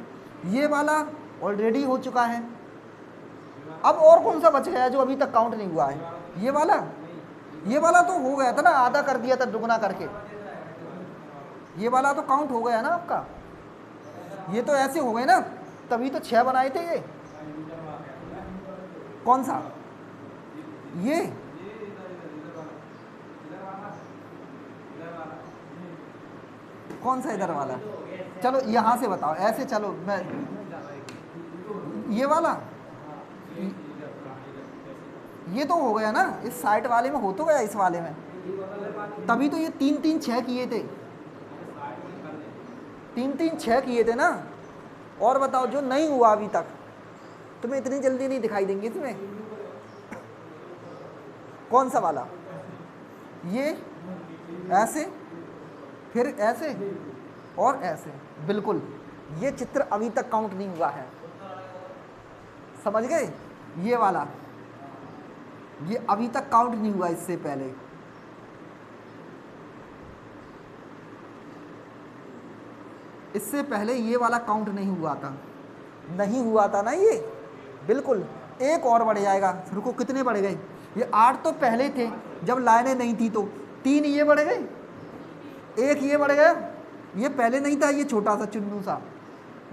A: ये वाला ऑलरेडी हो चुका है। अब और कौन सा बच गया जो अभी तक काउंट नहीं हुआ है? ये वाला तो हो गया था ना, आधा कर दिया था दुगना करके, ये वाला तो काउंट हो गया ना आपका। ये तो ऐसे हो गए ना, तभी तो 6 बनाए थे ये। कौन सा? ये कौन सा इधर वाला? चलो यहाँ से बताओ, ऐसे चलो मैं, ये वाला, ये तो हो गया ना, इस साइड वाले में हो तो गया, इस वाले में, तभी तो ये 3 3 6 किए थे, 3 3 6 किए थे ना। और बताओ जो नहीं हुआ अभी तक, तुम्हें इतनी जल्दी नहीं दिखाई देंगे इसमें। कौन सा वाला? ये ऐसे, फिर ऐसे और ऐसे, बिल्कुल ये चित्र अभी तक काउंट नहीं हुआ है, समझ गए? ये वाला, ये अभी तक काउंट नहीं हुआ, इससे पहले। इससे पहले ये वाला काउंट नहीं हुआ था, नहीं हुआ था ना ये, बिल्कुल। एक और बढ़ जाएगा, रुको, कितने बढ़ गए? ये 8 तो पहले थे जब लाइनें नहीं थी, तो 3 ये बढ़ गए, 1 ये बढ़ गया, ये पहले नहीं था, ये छोटा सा चुन्नू सा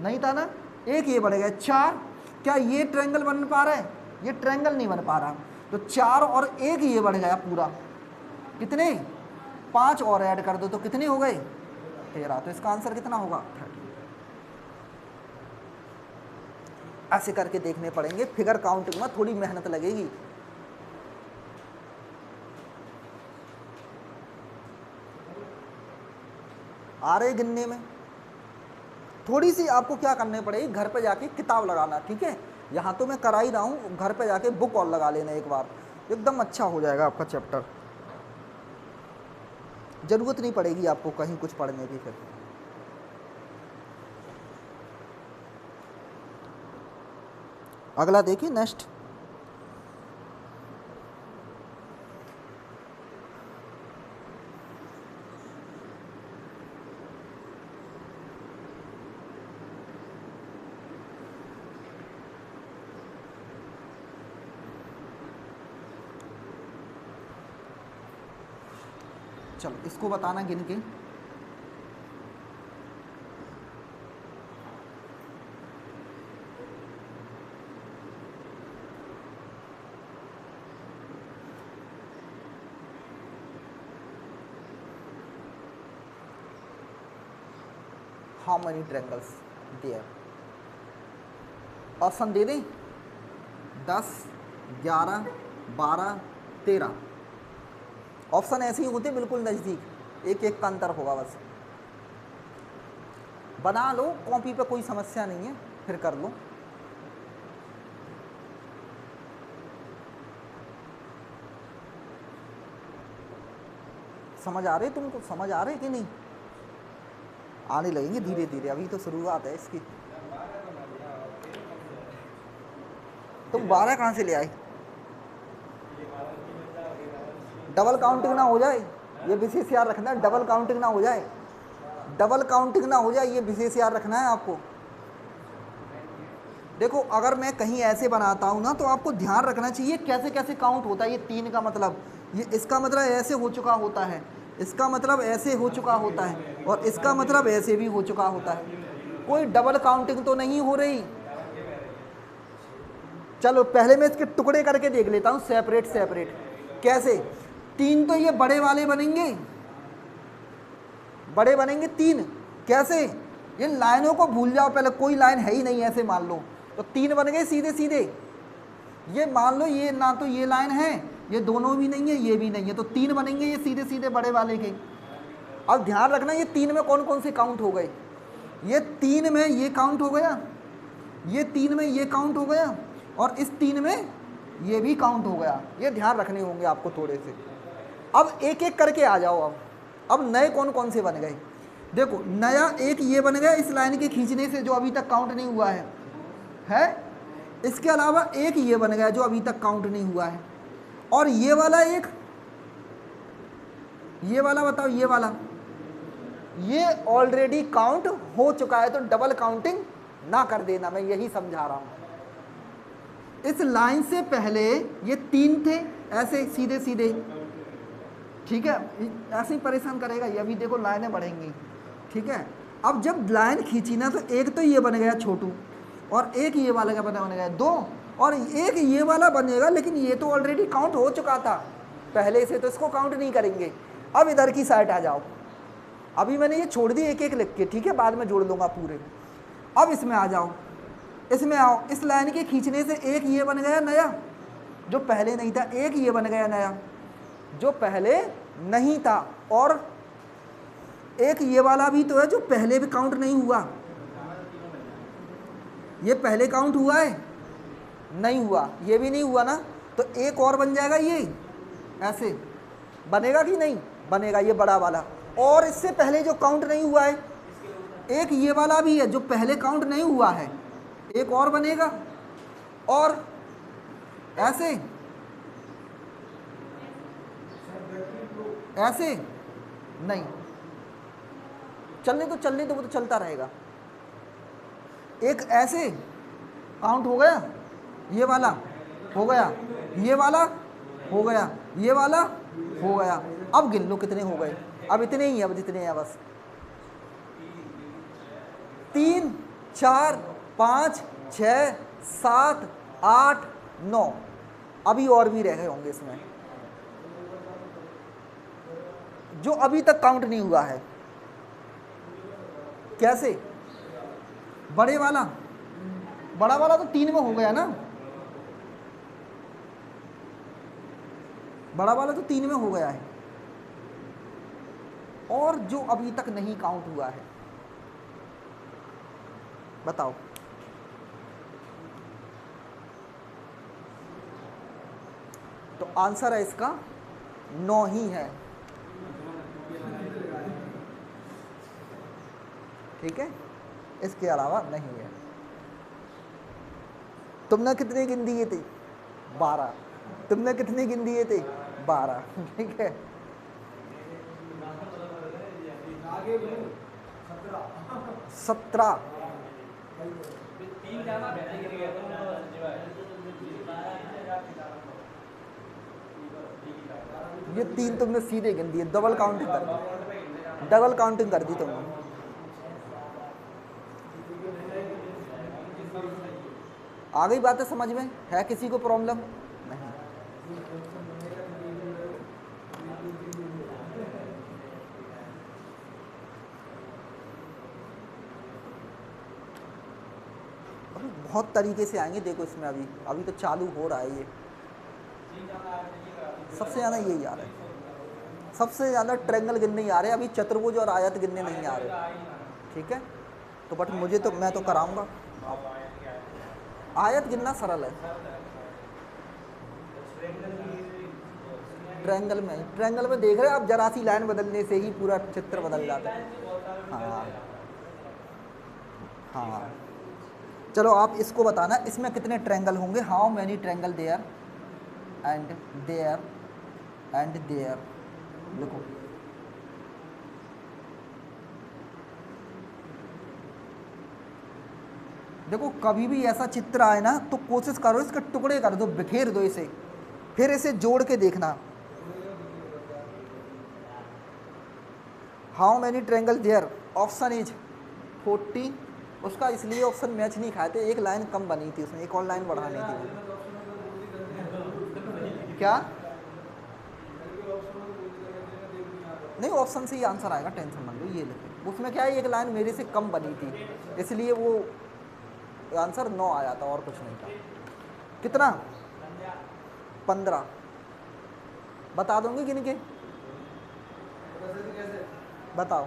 A: नहीं था ना, 1 ये बढ़ गया, 4। क्या ये ट्रायंगल बन पा रहा है? ये ट्रायंगल नहीं बन पा रहा, तो 4 और 1 ये बढ़ गया पूरा। कितने? 5 और ऐड कर दो तो कितने हो गए? 13। तो इसका आंसर कितना होगा? 30। ऐसे करके देखने पड़ेंगे, फिगर काउंटिंग में थोड़ी मेहनत लगेगी। आ रहे गिनने में थोड़ी सी आपको क्या करने पड़ेगी, घर पे जाके किताब लगाना, ठीक है? यहाँ तो मैं करा ही रहा हूँ, घर पे जाके बुक और लगा लेना एक बार, एकदम अच्छा हो जाएगा आपका चैप्टर। जरूरत नहीं पड़ेगी आपको कहीं कुछ पढ़ने की। फिर अगला देखिए, नेक्स्ट। चलो इसको बताना गिन के। How many triangles there? Option दे दें? 10, 11, 12, 13। ऑप्शन ऐसे ही होते बिल्कुल नज़दीक, एक एक का अंतर होगा बस। बना लो कॉपी पे, कोई समस्या नहीं है, फिर कर लो। समझ आ रहे तुमको? समझ आ रहे कि नहीं? आने लगेंगे धीरे धीरे, अभी तो शुरुआत है इसकी। तुम 12 कहाँ से ले आए? डबल काउंटिंग ना हो जाए, ये विशेष याद रखना है। डबल काउंटिंग ना हो जाए, डबल काउंटिंग ना हो जाए, ये विशेष याद रखना है आपको। देखो अगर मैं कहीं ऐसे बनाता हूँ ना, तो आपको ध्यान रखना चाहिए कैसे कैसे काउंट होता है। ये 3 का मतलब, ये इसका मतलब ऐसे हो चुका होता है, इसका मतलब ऐसे हो चुका होता है, और इसका मतलब ऐसे भी हो चुका होता है। कोई डबल काउंटिंग तो नहीं हो रही। चलो पहले मैं इसके टुकड़े करके देख लेता हूँ, सेपरेट सेपरेट। कैसे? 3 तो ये बड़े वाले बनेंगे, बड़े बनेंगे 3। कैसे? इन लाइनों को भूल जाओ, पहले कोई लाइन है ही नहीं, ऐसे मान लो, तो 3 बन गए सीधे सीधे। ये मान लो ये ना तो ये लाइन है, ये दोनों भी नहीं है, ये भी नहीं है, तो 3 बनेंगे ये सीधे सीधे बड़े वाले के। अब ध्यान रखना, ये 3 में कौन कौन से काउंट हो गए? ये 3 में ये काउंट हो गया, ये 3 में ये काउंट हो गया, और इस 3 में ये भी काउंट हो गया। ये ध्यान रखने होंगे आपको थोड़े से। अब एक एक करके आ जाओ। अब नए कौन कौन से बन गए? देखो नया एक ये बन गया इस लाइन के खींचने से, जो अभी तक काउंट नहीं हुआ है? इसके अलावा एक ये बन गया जो अभी तक काउंट नहीं हुआ है, और ये वाला एक, ये वाला बताओ, ये वाला ये ऑलरेडी काउंट हो चुका है, तो डबल काउंटिंग ना कर देना, मैं यही समझा रहा हूं। इस लाइन से पहले ये 3 थे, ऐसे सीधे सीधे, ठीक है, ऐसे ही परेशान करेगा ये। अभी देखो लाइनें बढ़ेंगी, ठीक है। अब जब लाइन खींची ना, तो एक तो ये बन गया छोटू, और एक ये वाला क्या बन गया 2, और एक ये वाला बनेगा, लेकिन ये तो ऑलरेडी काउंट हो चुका था पहले से, तो इसको काउंट नहीं करेंगे। अब इधर की साइड आ जाओ, अभी मैंने ये छोड़ दी एक एक लिख के, ठीक है, बाद में जोड़ लूँगा पूरे। अब इसमें आ जाओ, इसमें आओ, इस लाइन के खींचने से एक ये बन गया नया जो पहले नहीं था, एक ये बन गया नया जो पहले नहीं था, और एक ये वाला भी तो है जो पहले भी काउंट नहीं हुआ। ये पहले काउंट हुआ है? नहीं हुआ, ये भी नहीं हुआ ना, तो एक और बन जाएगा, ये ऐसे बनेगा कि नहीं बनेगा, ये बड़ा वाला। और इससे पहले जो काउंट नहीं हुआ है, एक ये वाला भी है जो पहले काउंट नहीं हुआ है, एक और बनेगा, और ऐसे ऐसे नहीं, चलने दो, वो तो चलता रहेगा। एक ऐसे काउंट हो गया, ये वाला हो गया, ये वाला हो गया, ये वाला हो गया। अब गिन लो कितने हो गए, अब इतने ही, अब जितने हैं बस, 3 4 5 6 7 8 9, अभी और भी रह गए होंगे इसमें जो अभी तक काउंट नहीं हुआ है। कैसे? बड़ा वाला तो 3 में हो गया ना, बड़ा वाला तो 3 में हो गया है, और जो अभी तक नहीं काउंट हुआ है, बताओ। तो आंसर है इसका 9 ही है, ठीक है, इसके अलावा नहीं है। तुमने कितने गिन दिए थे? 12। तुमने कितने गिन दिए थे? 12, ठीक है। 17। ये 3 तुमने सीधे गिन दिए, डबल काउंटिंग कर दी तुमने। आ गई बातें समझ में? है किसी को प्रॉब्लम? नहीं। अभी बहुत तरीके से आएंगे, देखो इसमें अभी तो चालू हो रहा है ये। सबसे ज़्यादा यही आ रहा है, सबसे ज़्यादा ट्रायंगल गिनने ही आ रहे हैं, अभी चतुर्भुज और आयत गिनने नहीं आ रहे, ठीक है। तो बट मैं तो कराऊंगा। आयत गिनना सरल है, ट्रायंगल में देख रहे हैं आप, जरा सी लाइन बदलने से ही पूरा चित्र बदल जाता है। हाँ, चलो आप इसको बताना, इसमें कितने ट्रायंगल होंगे। How many triangle there and there and there, देखो देखो कभी भी ऐसा चित्र आए ना, तो कोशिश करो इसके टुकड़े कर दो, बिखेर दो इसे, फिर इसे जोड़ के देखना। How many triangle there, option is 40। उसका इसलिए ऑप्शन मैच नहीं खाए थे, एक लाइन कम बनी थी उसमें, एक और लाइन बढ़ानी थी। क्या? नहीं, ऑप्शन से ही आंसर आएगा, टेंशन मत लो, ये लिखो। उसमें क्या है, एक लाइन मेरे से कम बनी थी, इसलिए वो आंसर 9 आया था, और कुछ नहीं था। कितना? 15। बता दूंगी गिन के, बताओ।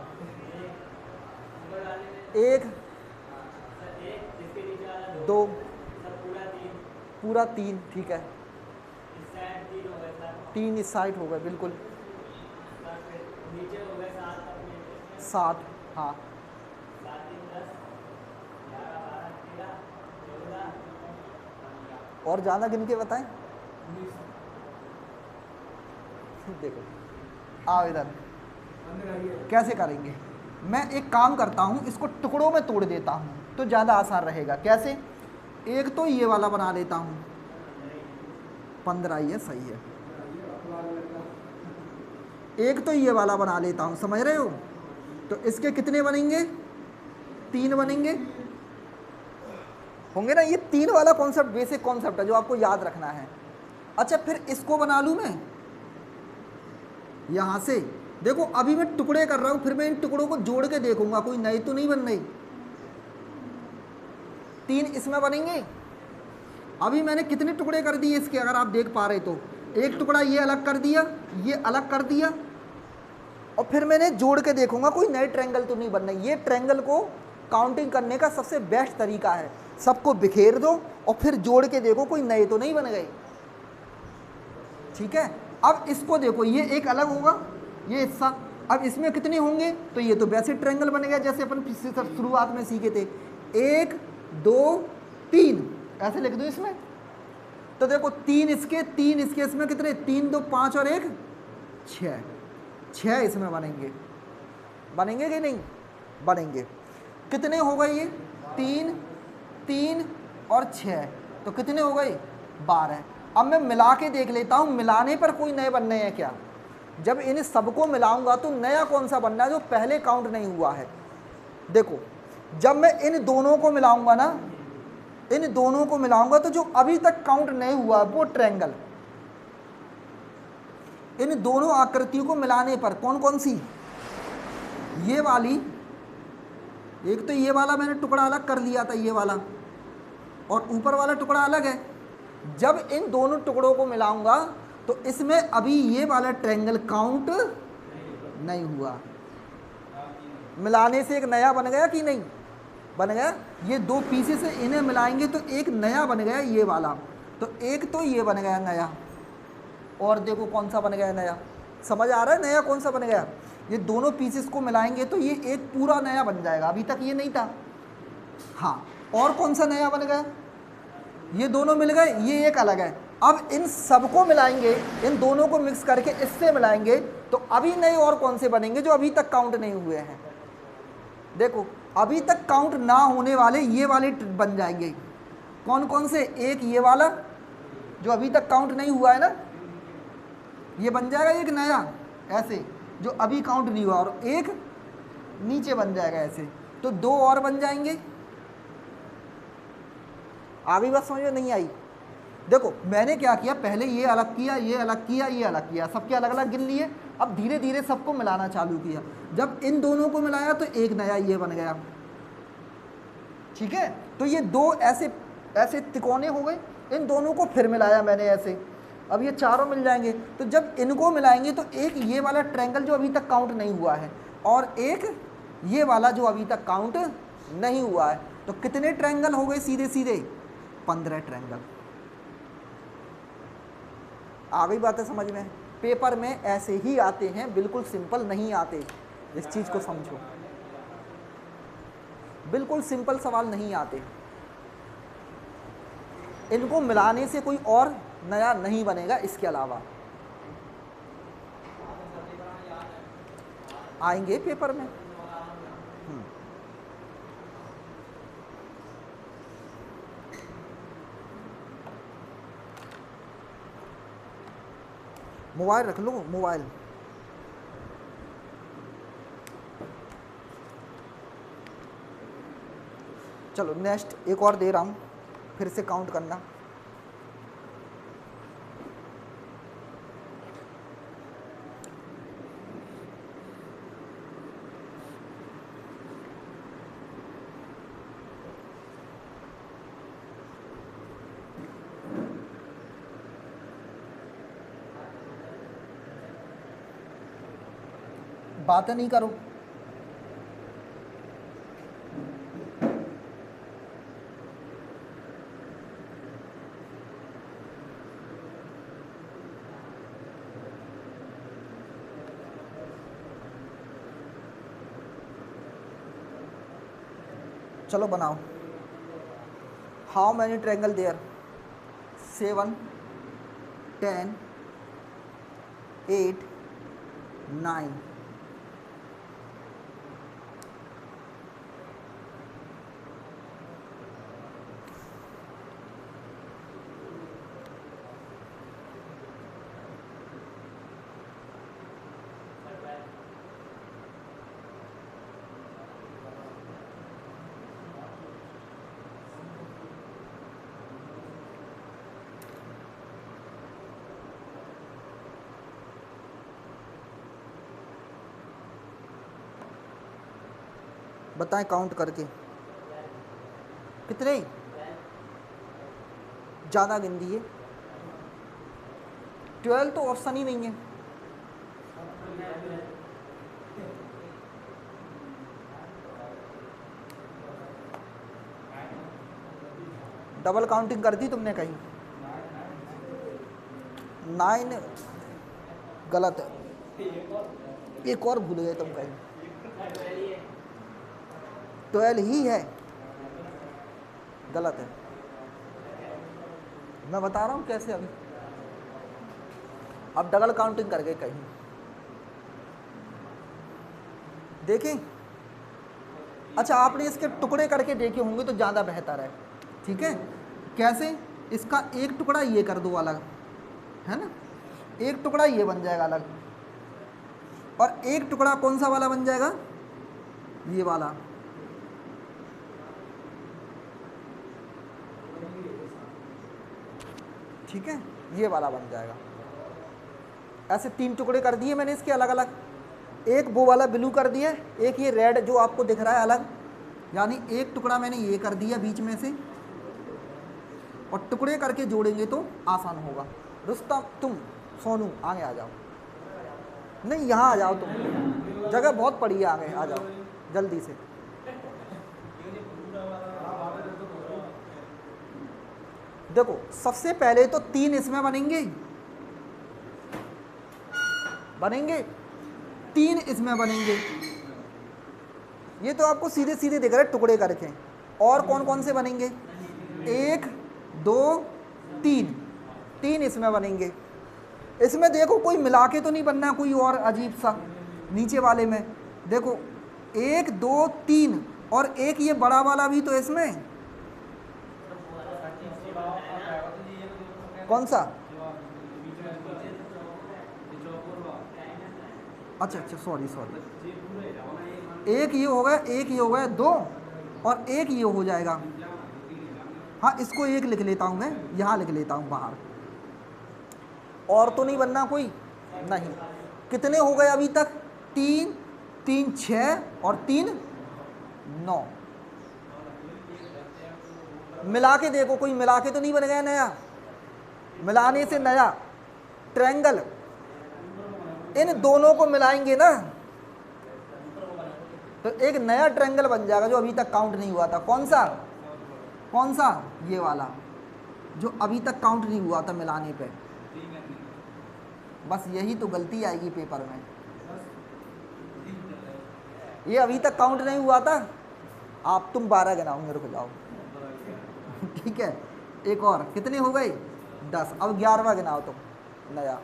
A: 1 2 पूरा 3, ठीक है, 3 इस साइड हो गए, बिल्कुल 7, हाँ। और ज़्यादा गिन के बताएं। देखो आओ इधर, कैसे करेंगे, मैं एक काम करता हूँ, इसको टुकड़ों में तोड़ देता हूँ तो ज़्यादा आसान रहेगा। कैसे? एक तो ये वाला बना लेता हूँ, 15 ये सही है। एक तो ये वाला बना लेता हूँ, समझ रहे हो? तो इसके कितने बनेंगे? 3 बनेंगे होंगे ना। ये 3 वाला कॉन्सेप्ट बेसिक कॉन्सेप्ट है जो आपको याद रखना है। अच्छा, फिर इसको बना लूँ मैं यहाँ से। देखो अभी मैं टुकड़े कर रहा हूँ, फिर मैं इन टुकड़ों को जोड़ के देखूंगा कोई नई तो नहीं बन रही। 3 इसमें बनेंगे। अभी मैंने कितने टुकड़े कर दिए इसके, अगर आप देख पा रहे तो एक टुकड़ा ये अलग कर दिया, ये अलग कर दिया, और फिर मैंने जोड़ के देखूंगा कोई नए ट्रायंगल तो नहीं बन रही। ये ट्रायंगल को काउंटिंग करने का सबसे बेस्ट तरीका है। सबको बिखेर दो और फिर जोड़ के देखो कोई नए तो नहीं बन गए। ठीक है, अब इसको देखो, ये एक अलग होगा ये हिस्सा। अब इसमें कितने होंगे? तो ये तो वैसे ट्रायंगल बन गया जैसे अपन शुरुआत में सीखे थे, 1 2 3 ऐसे लिख दो इसमें। तो देखो 3 इसके, 3 इसके, इसमें कितने? 3 2 5 और 1 6, 6 इसमें बनेंगे। बनेंगे कि नहीं बनेंगे? कितने हो गए ये? 3 3 और 6, तो कितने हो गए? 12। अब मैं मिला के देख लेता हूँ, मिलाने पर कोई नए बनने हैं क्या? जब इन सबको मिलाऊंगा तो नया कौन सा बनना है जो पहले काउंट नहीं हुआ है? देखो जब मैं इन दोनों को मिलाऊंगा ना, इन दोनों को मिलाऊंगा तो जो अभी तक काउंट नहीं हुआ वो ट्रायंगल, इन दोनों आकृतियों को मिलाने पर कौन कौन सी? ये वाली, एक तो ये वाला मैंने टुकड़ा अलग कर लिया था ये वाला, और ऊपर वाला टुकड़ा अलग है। जब इन दोनों टुकड़ों को मिलाऊंगा तो इसमें अभी ये वाला ट्रायंगल काउंट नहीं हुआ। मिलाने से एक नया बन गया कि नहीं बन गया? ये 2 पीसेस से इन्हें मिलाएंगे तो एक नया बन गया ये वाला। तो एक तो ये बन गया नया, और देखो कौन सा बन गया नया। समझ आ रहा है नया कौन सा बन गया? ये दोनों पीसेस को मिलाएंगे तो ये एक पूरा नया बन जाएगा, अभी तक ये नहीं था। हाँ, और कौन सा नया बन गया? ये दोनों मिल गए, ये एक अलग है। अब इन सबको मिलाएंगे, इन दोनों को मिक्स करके इससे मिलाएंगे तो अभी नए और कौन से बनेंगे जो अभी तक काउंट नहीं हुए हैं? देखो अभी तक काउंट ना होने वाले ये वाले बन जाएंगे। कौन कौन से? एक ये वाला जो अभी तक काउंट नहीं हुआ है ना, ये बन जाएगा एक नया ऐसे जो अभी काउंट नहीं हुआ, और एक नीचे बन जाएगा ऐसे, तो 2 और बन जाएंगे। आगे बात समझ में नहीं आई? देखो मैंने क्या किया, पहले ये अलग किया, ये अलग किया, ये अलग किया, सबके अलग अलग गिन लिए। अब धीरे धीरे सबको मिलाना चालू किया। जब इन दोनों को मिलाया तो एक नया ये बन गया। ठीक है, तो ये 2 ऐसे ऐसे तिकोने हो गए। इन दोनों को फिर मिलाया मैंने ऐसे, अब ये चारों मिल जाएंगे। तो जब इनको मिलाएंगे तो एक ये वाला ट्रायंगल जो अभी तक काउंट नहीं हुआ है, और एक ये वाला जो अभी तक काउंट नहीं हुआ है। तो कितने ट्रायंगल हो गए? सीधे सीधे 15 ट्रायंगल। आ गई बातें समझ में? पेपर में ऐसे ही आते हैं, बिल्कुल सिंपल नहीं आते, इस चीज़ को समझो। बिल्कुल सिंपल सवाल नहीं आते। इनको मिलाने से कोई और नया नहीं बनेगा, इसके अलावा आएंगे पेपर में। मोबाइल रख लो, मोबाइल। चलो नेक्स्ट एक और दे रहा हूँ, फिर से काउंट करना। बातें नहीं करो। चलो बनाओ। How many triangle there? 7 10 8 9 बताएं काउंट करके कितने, ज़्यादा गिन दिए। 12 तो ऑप्शन ही नहीं है। डबल काउंटिंग कर दी तुमने कहीं? 9 गलत है, एक और भूल गए तुम कहीं। 12 ही है, गलत है। मैं बता रहा हूँ कैसे अभी। अब डबल काउंटिंग कर गए कहीं, देखें। अच्छा, आपने इसके टुकड़े करके देखे होंगे तो ज़्यादा बेहतर है, ठीक है। कैसे? इसका एक टुकड़ा ये कर दो अलग, है ना, एक टुकड़ा ये बन जाएगा अलग, और एक टुकड़ा कौन सा वाला बन जाएगा? ये वाला। ठीक है, ये वाला बन जाएगा। ऐसे 3 टुकड़े कर दिए मैंने इसके अलग अलग, एक वो वाला ब्लू कर दिया, एक ये रेड जो आपको दिख रहा है अलग, यानी एक टुकड़ा मैंने ये कर दिया बीच में से, और टुकड़े करके जोड़ेंगे तो आसान होगा। रुस्तम, तुम सोनू आगे आ जाओ, नहीं यहाँ आ जाओ, तुम जगह बहुत पड़ी है, आगे आ जाओ जल्दी से। देखो सबसे पहले तो 3 इसमें बनेंगे, 3 इसमें बनेंगे। ये तो आपको सीधे सीधे दिख रहा है टुकड़े करके। और कौन कौन से बनेंगे? 1 2 3 इसमें बनेंगे। इसमें देखो कोई मिला के तो नहीं बनना, कोई और अजीब सा नीचे वाले में। देखो 1 2 3 और एक ये बड़ा वाला भी तो इसमें, कौन सा? अच्छा, सॉरी, एक ये हो गया, एक ये हो गया, 2 और एक ये हो जाएगा। हाँ, इसको 1 लिख लेता हूँ मैं, यहाँ लिख लेता हूँ बाहर। और तो नहीं बनना कोई? नहीं। कितने हो गए अभी तक? 3 3 6 और 3 9। मिला के देखो, कोई मिला के तो नहीं बन गया नया? मिलाने से नया ट्रायंगल, इन दोनों को मिलाएंगे ना तो एक नया ट्रायंगल बन जाएगा जो अभी तक काउंट नहीं हुआ था। कौन सा? ये वाला जो अभी तक काउंट नहीं हुआ था मिलाने पे। बस यही तो गलती आएगी पेपर में, ये अभी तक काउंट नहीं हुआ था। आप तुम 12 गिनाओगे, रुक जाओ। ठीक है, एक और, कितने हो गए? 10। अब 11वां गिनाओ तुम नया।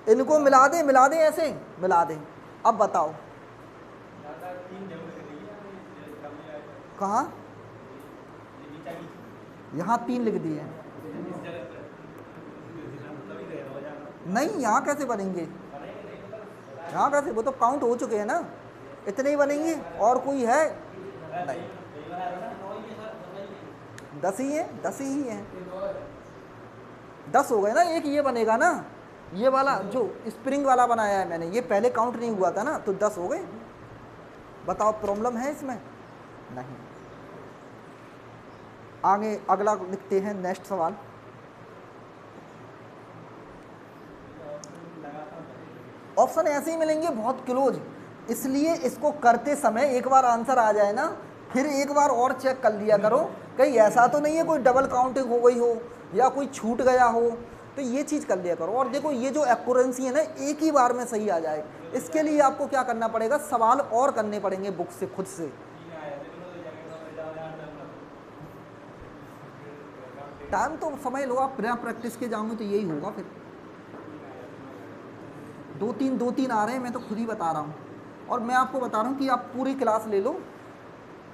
A: इनको मिला दे ऐसे मिला दे। अब बताओ कहाँ? यहाँ 3 लिख दिए। नहीं, यहाँ कैसे बनेंगे? यहाँ कैसे? वो तो काउंट हो चुके हैं ना, इतने ही बनेंगे। और कोई है? नहीं, 10 ही है, 10 ही है। 10 हो गए ना। एक ये बनेगा ना, ये वाला जो स्प्रिंग वाला बनाया है मैंने, ये पहले काउंट नहीं हुआ था ना, तो 10 हो गए। बताओ प्रॉब्लम है इसमें? नहीं। आगे अगला लिखते हैं, नेक्स्ट सवाल। ऑप्शन ऐसे ही मिलेंगे बहुत क्लोज, इसलिए इसको करते समय एक बार आंसर आ जाए ना, फिर एक बार और चेक कर लिया करो, कहीं ऐसा तो नहीं है कोई डबल काउंटिंग हो गई हो या कोई छूट गया हो, तो ये चीज़ कर लिया करो। और देखो ये जो एक्यूरेंसी है ना, एक ही बार में सही आ जाए, इसके लिए आपको क्या करना पड़ेगा? सवाल और करने पड़ेंगे बुक से, खुद से। टाइम तो समझ लो आप, बिना प्रैक्टिस के जाओगे तो यही होगा। फिर 2-3 आ रहे हैं, मैं तो खुद ही बता रहा हूँ। और मैं आपको बता रहा हूँ कि आप पूरी क्लास ले लो,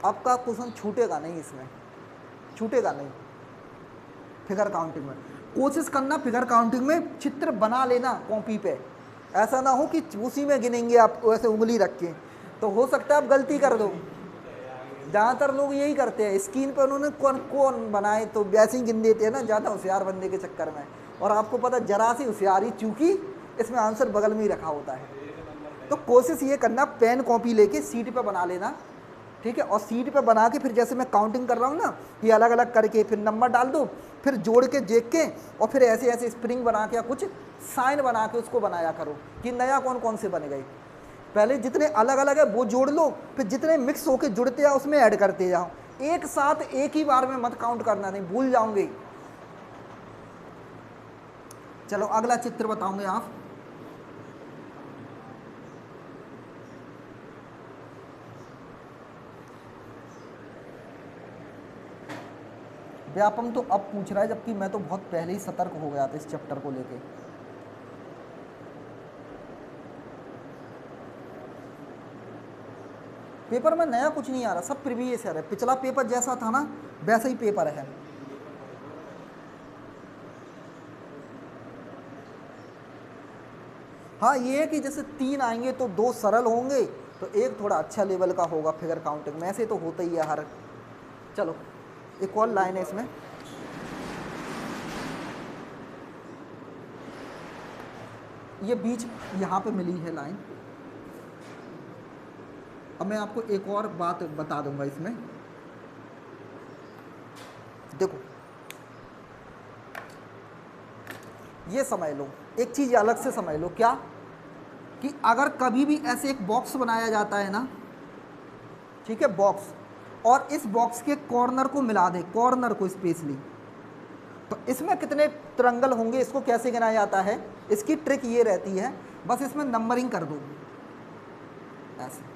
A: आपका क्वेश्चन छूटेगा नहीं, इसमें छूटेगा नहीं। फिगर काउंटिंग में कोशिश करना, फिगर काउंटिंग में चित्र बना लेना कॉपी पे, ऐसा ना हो कि उसी में गिनेंगे आप ऐसे उंगली रख के, तो हो सकता है आप गलती कर दो। ज़्यादातर लोग यही करते हैं, स्क्रीन पर उन्होंने कौन बनाए तो वैसे ही गिन देते हैं ना, ज़्यादा होशियार बनने के चक्कर में। और आपको पता जरा सी होशियारी चूंकि इसमें आंसर बगल में ही रखा होता है। तो कोशिश ये करना, पेन कॉपी लेके सीट पे बना लेना, ठीक है। और सीट पे बना के फिर जैसे मैं काउंटिंग कर रहा हूँ ना, ये अलग अलग करके फिर नंबर डाल दो, फिर जोड़ के देख के, और फिर ऐसे ऐसे स्प्रिंग बना के या कुछ साइन बना के उसको बनाया करो कि नया कौन कौन से बन गए। पहले जितने अलग अलग है वो जोड़ लो, फिर जितने मिक्स होके जुड़ते जाओ उसमें ऐड करते जाओ। एक साथ एक ही बार में मत काउंट करना, नहीं भूल जाओगे। चलो अगला चित्र बताओगे आप। व्यापम तो अब पूछ रहा है, जबकि मैं तो बहुत पहले ही सतर्क हो गया था इस चैप्टर को लेके। पेपर में नया कुछ नहीं आ रहा, सब प्रीवियस है। पिछला पेपर जैसा था ना वैसा ही पेपर है। हाँ ये है कि जैसे 3 आएंगे तो 2 सरल होंगे, तो एक थोड़ा अच्छा लेवल का होगा फिगर काउंटिंग में, ऐसे तो होता ही है हर। चलो एक और लाइन है इसमें, ये बीच यहाँ पे मिली है लाइन। अब मैं आपको एक और बात बता दूंगा इसमें, देखो ये समझ लो, एक चीज़ अलग से समझ लो, क्या कि अगर कभी भी ऐसे एक बॉक्स बनाया जाता है ना, ठीक है, बॉक्स, और इस बॉक्स के कॉर्नर को मिला दे, कॉर्नर को स्पेशली, तो इसमें कितने ट्रायंगल होंगे, इसको कैसे गिनाया जाता है, इसकी ट्रिक ये रहती है, बस इसमें नंबरिंग कर दो, ऐसे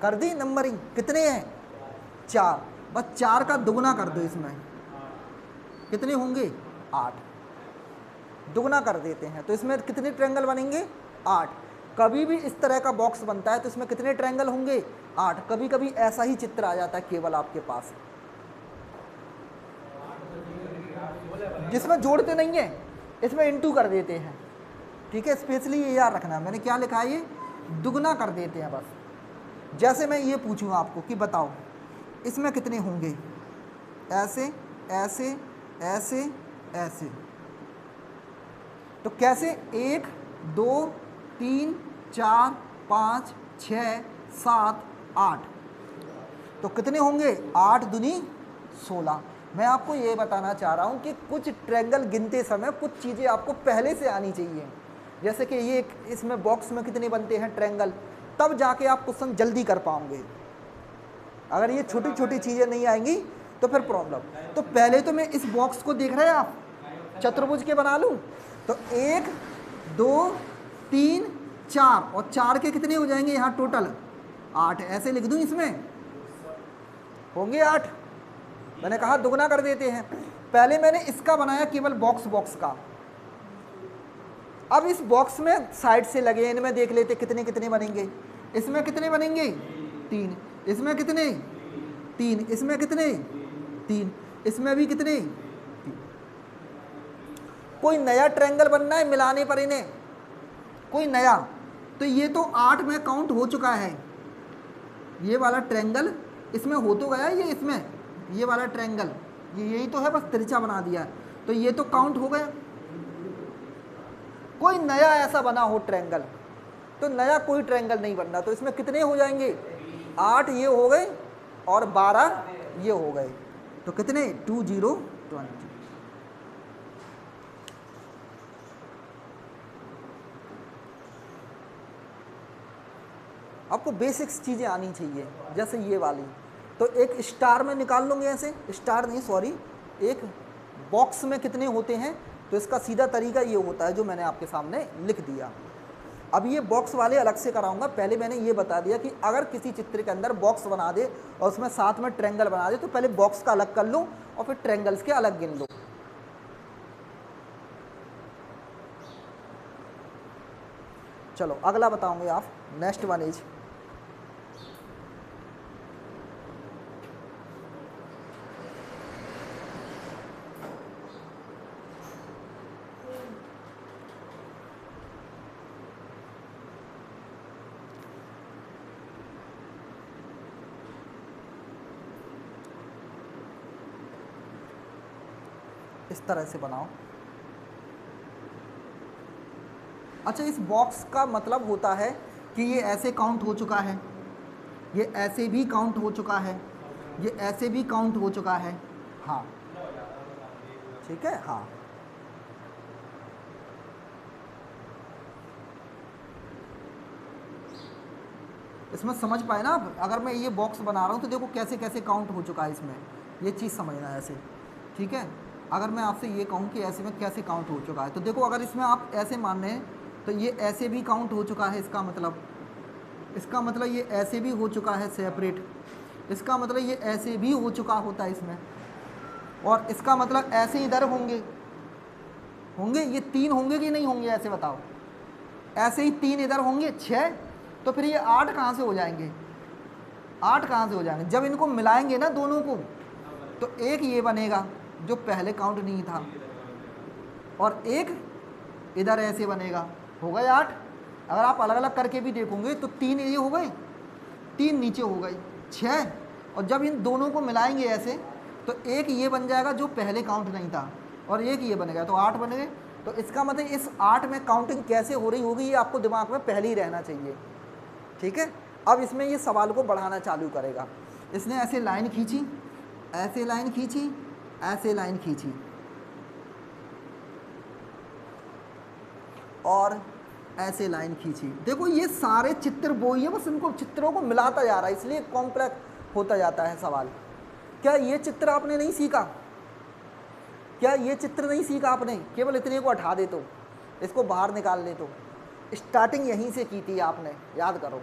A: कर दी नंबरिंग, कितने हैं 4, बस 4 का दुगना कर दो, इसमें कितने होंगे 8, दुगना कर देते हैं तो इसमें कितने ट्रायंगल बनेंगे 8। कभी भी इस तरह का बॉक्स बनता है तो इसमें कितने ट्रायंगल होंगे 8। कभी कभी ऐसा ही चित्र आ जाता है केवल आपके पास, जिसमें जोड़ते नहीं है, इसमें इंटू कर देते हैं, ठीक है। स्पेशली ये याद रखना, मैंने क्या लिखा है, ये दुगना कर देते हैं बस। जैसे मैं ये पूछूँ आपको कि बताओ इसमें कितने होंगे, ऐसे ऐसे ऐसे ऐसे, तो कैसे 1 2 3 4 5 6 7 8, तो कितने होंगे 8 दूनी 16। मैं आपको ये बताना चाह रहा हूँ कि कुछ ट्रायंगल गिनते समय कुछ चीज़ें आपको पहले से आनी चाहिए, जैसे कि ये इसमें बॉक्स में कितने बनते हैं ट्रायंगल, तब जाके आप क्वेश्चन जल्दी कर पाओगे। अगर ये छोटी छोटी चीज़ें नहीं आएंगी तो फिर प्रॉब्लम। तो पहले तो मैं इस बॉक्स को देख रहे हैं आप, चतुर्भुज के बना लूँ, तो 1 2 3 4, और 4 के कितने हो जाएंगे यहाँ टोटल 8, ऐसे लिख दूँ, इसमें होंगे 8। मैंने कहा दुगना कर देते हैं। पहले मैंने इसका बनाया केवल बॉक्स का, अब इस बॉक्स में साइड से लगे, इनमें देख लेते कितने कितने बनेंगे। इसमें कितने बनेंगे 3, इसमें कितने 3, इसमें कितने 3, इसमें भी कितने 3। कोई नया ट्रायंगल बनना है मिलाने पर इन्हें, कोई नया, तो ये तो 8 में काउंट हो चुका है, ये वाला ट्रायंगल इसमें हो तो गया ये, इसमें ये वाला ट्रायंगल ये यही तो है, बस तिरछा बना दिया, तो ये तो काउंट हो गया। कोई नया ऐसा बना हो ट्रायंगल, तो नया कोई ट्रायंगल नहीं बनना, तो इसमें कितने हो जाएंगे 8 ये हो गए और 12 ये हो गए, तो कितने 2 0 20। आपको बेसिक्स चीज़ें आनी चाहिए, जैसे ये वाली, तो एक स्टार में निकाल लूँगे, ऐसे स्टार नहीं सॉरी, एक बॉक्स में कितने होते हैं, तो इसका सीधा तरीका ये होता है जो मैंने आपके सामने लिख दिया। अब ये बॉक्स वाले अलग से कराऊंगा, पहले मैंने ये बता दिया कि अगर किसी चित्र के अंदर बॉक्स बना दे और उसमें साथ में ट्रायंगल बना दे, तो पहले बॉक्स का अलग कर लो और फिर ट्रायंगल्स के अलग गिन लो। चलो अगला बताओगे आप, नेक्स्ट वन इज इस तरह से बनाओ। अच्छा, इस बॉक्स का मतलब होता है कि ये ऐसे काउंट हो चुका है, ये ऐसे भी काउंट हो चुका है, ये ऐसे भी काउंट हो चुका है। हाँ ठीक है। हाँ इसमें समझ पाए ना आप, अगर मैं ये बॉक्स बना रहा हूँ तो देखो कैसे कैसे काउंट हो चुका है इसमें, ये चीज़ समझना है ऐसे। ठीक है, अगर मैं आपसे ये कहूँ कि ऐसे में कैसे काउंट हो चुका है, तो देखो अगर इसमें आप ऐसे मान रहे हैं तो ये ऐसे भी काउंट हो चुका है, इसका मतलब ये ऐसे भी हो चुका है सेपरेट, इसका मतलब ये ऐसे भी हो चुका होता है इसमें, और इसका मतलब ऐसे इधर होंगे ये 3 होंगे कि नहीं होंगे, ऐसे बताओ। ऐसे ही 3 इधर होंगे 6, तो फिर ये 8 कहाँ से हो जाएंगे, 8 कहाँ से हो जाएंगे। जब इनको मिलाएंगे ना दोनों को, तो एक ये बनेगा जो पहले काउंट नहीं था, और एक इधर ऐसे बनेगा, हो गए 8। अगर आप अलग अलग करके भी देखोगे तो 3 ये हो गए, 3 नीचे हो गए 6, और जब इन दोनों को मिलाएंगे ऐसे तो एक ये बन जाएगा जो पहले काउंट नहीं था, और एक ये बनेगा, तो 8 बन गए। तो इसका मतलब इस 8 में काउंटिंग कैसे हो रही होगी ये आपको दिमाग में पहले ही रहना चाहिए। ठीक है, अब इसमें ये सवाल को बढ़ाना चालू करेगा। इसने ऐसे लाइन खींची, ऐसे लाइन खींची, ऐसे लाइन खींची, और ऐसे लाइन खींची। देखो ये सारे चित्र वो ही है, बस इनको चित्रों को मिलाता जा रहा है, इसलिए कॉम्प्लेक्स होता जाता है सवाल। क्या ये चित्र आपने नहीं सीखा, क्या ये चित्र नहीं सीखा आपने, केवल इतने को हटा दे तो, इसको बाहर निकाल ले तो, स्टार्टिंग यहीं से की थी आपने, याद करो।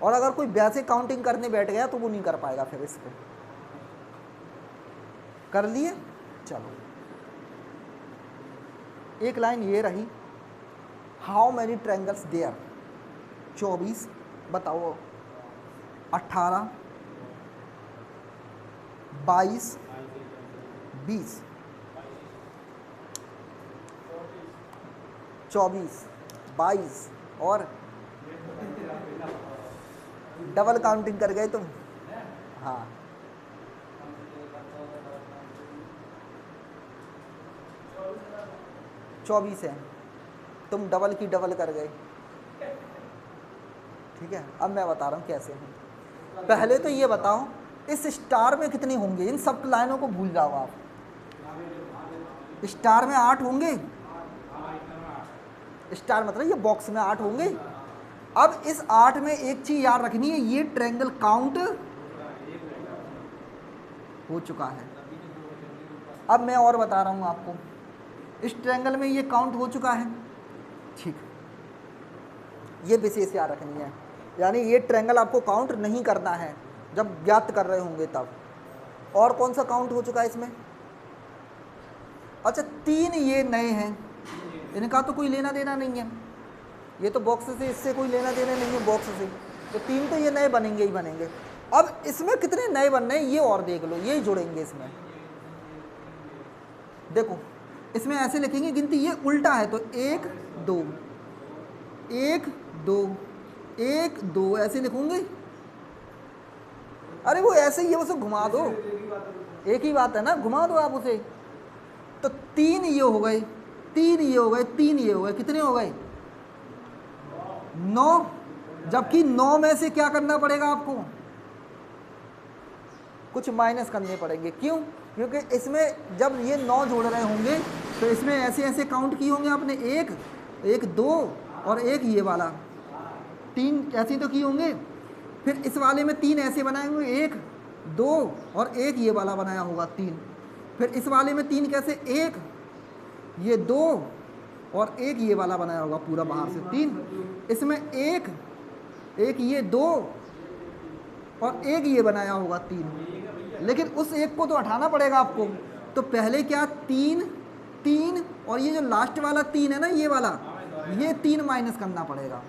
A: और अगर कोई वैसे काउंटिंग करने बैठ गया तो वो नहीं कर पाएगा फिर इसको। कर लिए, चलो एक लाइन ये रही, हाउ मैनी ट्रायंगल्स देयर, 24, बताओ 18, 22, 20, 24, 22 और डबल काउंटिंग कर गए तुम। हाँ 24 है, तुम डबल की डबल कर गए। ठीक है, अब मैं बता रहा हूँ कैसे है। पहले तो ये बताओ इस स्टार में कितने होंगे, इन सब लाइनों को भूल जाओ आप। स्टार में 8 होंगे, स्टार मतलब ये बॉक्स में 8 होंगे। अब इस 8 में एक चीज याद रखनी है, ये ट्रायंगल काउंट हो चुका है। अब मैं और बता रहा हूँ आपको, इस ट्रायंगल में ये काउंट हो चुका है। ठीक, ये विशेष याद रखनी है, यानी ये ट्रायंगल आपको काउंट नहीं करना है जब ज्ञात कर रहे होंगे तब। और कौन सा काउंट हो चुका है इसमें, अच्छा 3 ये नए हैं, इनका तो कोई लेना देना नहीं है, ये तो बॉक्स से, इससे कोई लेना देना नहीं है बॉक्स से, तो 3 तो ये नए बनेंगे ही बनेंगे। अब इसमें कितने नए बनने हैं ये और देख लो, ये जुड़ेंगे इसमें। देखो इसमें ऐसे लिखेंगे गिनती, ये उल्टा है तो 1 2 1 2 1 2 ऐसे लिखूंगे। अरे वो ऐसे ही है, उसे घुमा दो, एक ही बात है ना, घुमा दो आप उसे। तो 3 ये हो गए, 3 ये हो गए, 3 ये हो गए, कितने हो गए 9। जबकि 9 में से क्या करना पड़ेगा आपको, कुछ माइनस करने पड़ेंगे। क्यों, क्योंकि इसमें जब ये 9 जोड़ रहे होंगे तो इसमें ऐसे ऐसे काउंट किए होंगे आपने, 1 1 2 और 1 ये वाला 3 ऐसे तो किए होंगे। फिर इस वाले में 3 ऐसे बनाए होंगे, 1 2 और 1 ये वाला बनाया होगा 3। फिर इस वाले में 3 कैसे, 1 ये 2 और 1 ये वाला बनाया होगा पूरा बाहर से 3। इसमें 1 1 ये 2 और 1 ये बनाया होगा 3। लेकिन उस 1 को तो हटाना पड़ेगा आपको, तो पहले क्या 3 3 और ये जो लास्ट वाला 3 है ना, ये वाला, ये 3 माइनस करना पड़ेगा।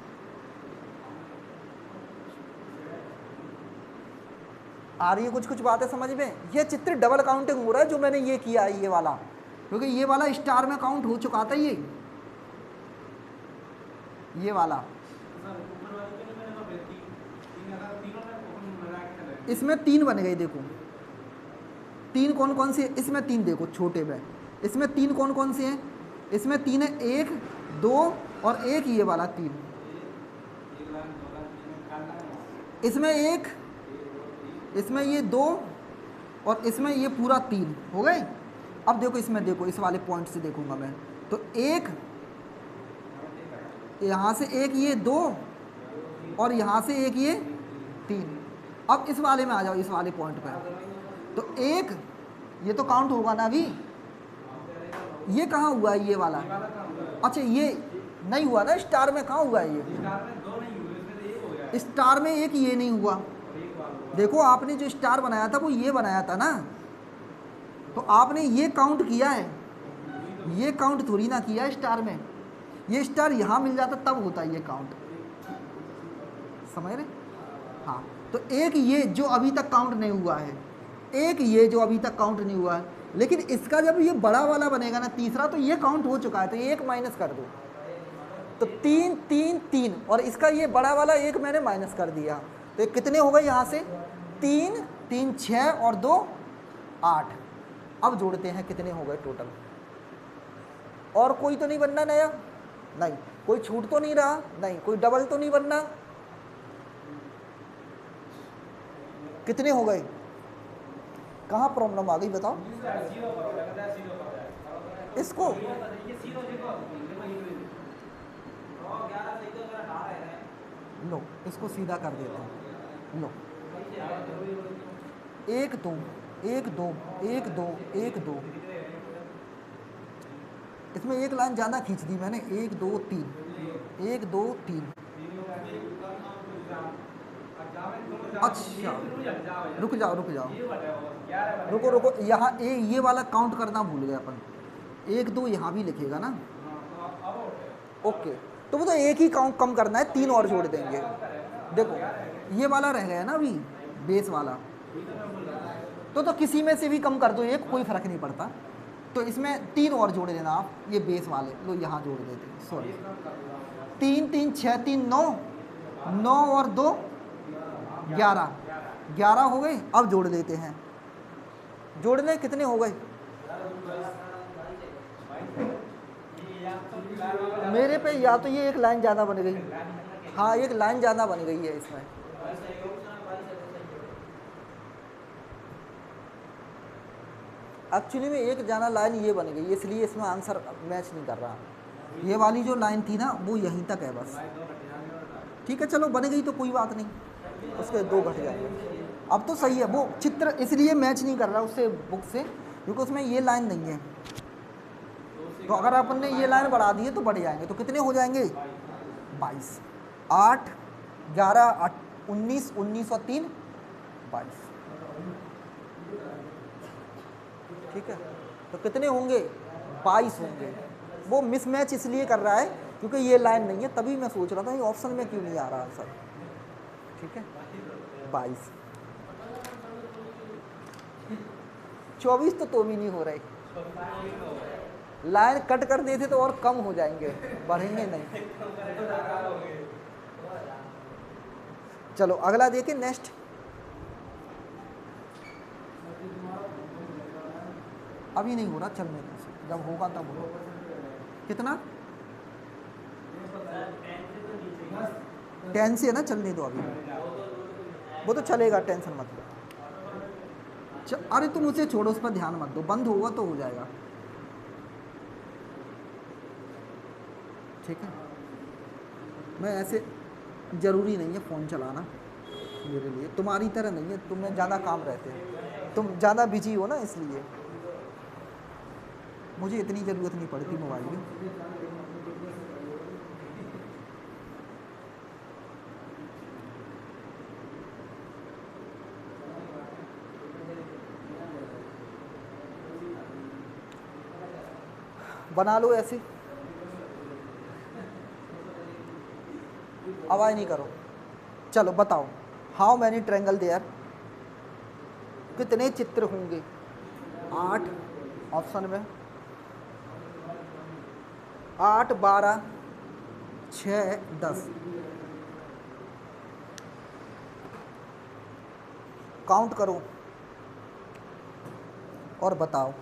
A: आ रही है कुछ कुछ बातें समझ में। ये चित्र डबल काउंटिंग हो रहा है जो मैंने ये किया है ये वाला, क्योंकि ये वाला स्टार में काउंट हो चुका था, ये वाला। इसमें 3 बन गए, देखो 3 कौन कौन से, इसमें 3 देखो छोटे में, इसमें 3 कौन कौन से हैं, इसमें 3 है, 1 2 और 1 ये वाला 3। इसमें एक, इसमें ये 2 और इसमें ये पूरा 3 हो गए। अब देखो इसमें, देखो इस वाले पॉइंट से देखूंगा मैं, तो एक यहाँ से, एक ये 2 और यहाँ से एक ये 3। अब इस वाले में आ जाओ, इस वाले पॉइंट पे, तो एक ये तो काउंट होगा ना अभी, ये कहाँ हुआ है ये वाला? अच्छा ये नहीं हुआ ना, स्टार में कहाँ हुआ है ये? स्टार में एक ये नहीं हुआ। देखो आपने जो स्टार बनाया था वो ये बनाया था ना, तो आपने ये काउंट किया है, ये काउंट थोड़ी ना किया है स्टार में। ये स्टार यहाँ मिल जाता तब होता है ये काउंट, समझ रहे? हाँ, तो एक ये जो अभी तक काउंट नहीं हुआ है, एक ये जो अभी तक काउंट नहीं हुआ है, लेकिन इसका जब ये बड़ा वाला बनेगा ना तीसरा, तो ये काउंट हो चुका है, तो ये एक माइनस कर दो, तो 3 3 3, और इसका ये बड़ा वाला एक मैंने माइनस कर दिया, तो ये कितने हो गए यहाँ से? 3 3 6 और 2 8। अब जोड़ते हैं कितने हो गए टोटल। और कोई तो नहीं बनना नया? नहीं। कोई छूट तो नहीं रहा? नहीं। कोई डबल तो नहीं बनना? कितने हो गए? कहाँ प्रॉब्लम आ गई बताओ इसको? लो इसको सीधा कर देते हैं। लो 1 2 1 2 1 2 1 2, इसमें एक लाइन ज़्यादा खींच दी मैंने। 1 2 3 1 2 3। अच्छा रुक जाओ रुक जाओ, रुको रुको, यहाँ ये वाला काउंट करना भूल गए अपन। 1 2 यहाँ भी लिखेगा ना, ओके। तो वो तो एक ही काउंट कम करना है, 3 और जोड़ देंगे। देखो ये वाला रह गया ना अभी, बेस वाला, तो किसी में से भी कम कर दो, एक कोई फर्क नहीं पड़ता। तो इसमें 3 और जोड़ देना आप, ये बेस वाले लो यहाँ जोड़ देते हैं, सॉरी। 3 3 6 3 9, 9 और 2 11, 11 हो गए। अब जोड़ देते हैं, जोड़ने कितने हो गए? मेरे पे या तो ये एक लाइन ज़्यादा बन गई, हाँ एक लाइन ज़्यादा बन गई है इसमें। एक्चुअली में एक ज़्यादा लाइन ये बन गई, इसलिए इसमें आंसर मैच नहीं कर रहा। ये वाली जो लाइन थी ना वो यहीं तक है बस। ठीक है चलो बन गई तो कोई बात नहीं, उसके 2 घट जाएंगे। अब तो सही है, वो चित्र इसलिए मैच नहीं कर रहा उससे बुक से, क्योंकि उसमें ये लाइन नहीं है। तो अगर अपन ने ये लाइन बढ़ा दी है तो बढ़ जाएंगे। तो कितने हो जाएंगे? 22, 8 11 19 19 और 3 22। ठीक है, तो कितने होंगे? 22 होंगे। वो मिसमैच इसलिए कर रहा है क्योंकि ये लाइन नहीं है, तभी मैं सोच रहा था ये ऑप्शन में क्यों नहीं आ रहा आंसर। ठीक है 22। 24 तो भी नहीं हो रहे, लाइन कट कर देते तो और कम हो जाएंगे, बढ़ेंगे नहीं। चलो अगला देखिए, नेक्स्ट। अभी नहीं हो रहा, चलने दो, जब होगा तब होगा। कितना? 10 से है ना, चलने दो अभी, वो तो चलेगा, टेंशन मत लो। अरे तुम उसे छोड़ो, उस पर ध्यान मत दो, बंद होगा तो हो जाएगा। ठीक है, मैं ऐसे ज़रूरी नहीं है फ़ोन चलाना मेरे लिए, तुम्हारी तरह नहीं है, तुम्हें ज़्यादा काम रहते हैं, तुम ज़्यादा बिजी हो ना, इसलिए मुझे इतनी ज़रूरत नहीं पड़ती मोबाइल की। बना लो ऐसे, आवाज़ नहीं करो। चलो बताओ, हाउ मैनी ट्रायंगल देयर, कितने चित्र होंगे? 8 ऑप्शन में, 8 12 6 10। काउंट करो और बताओ।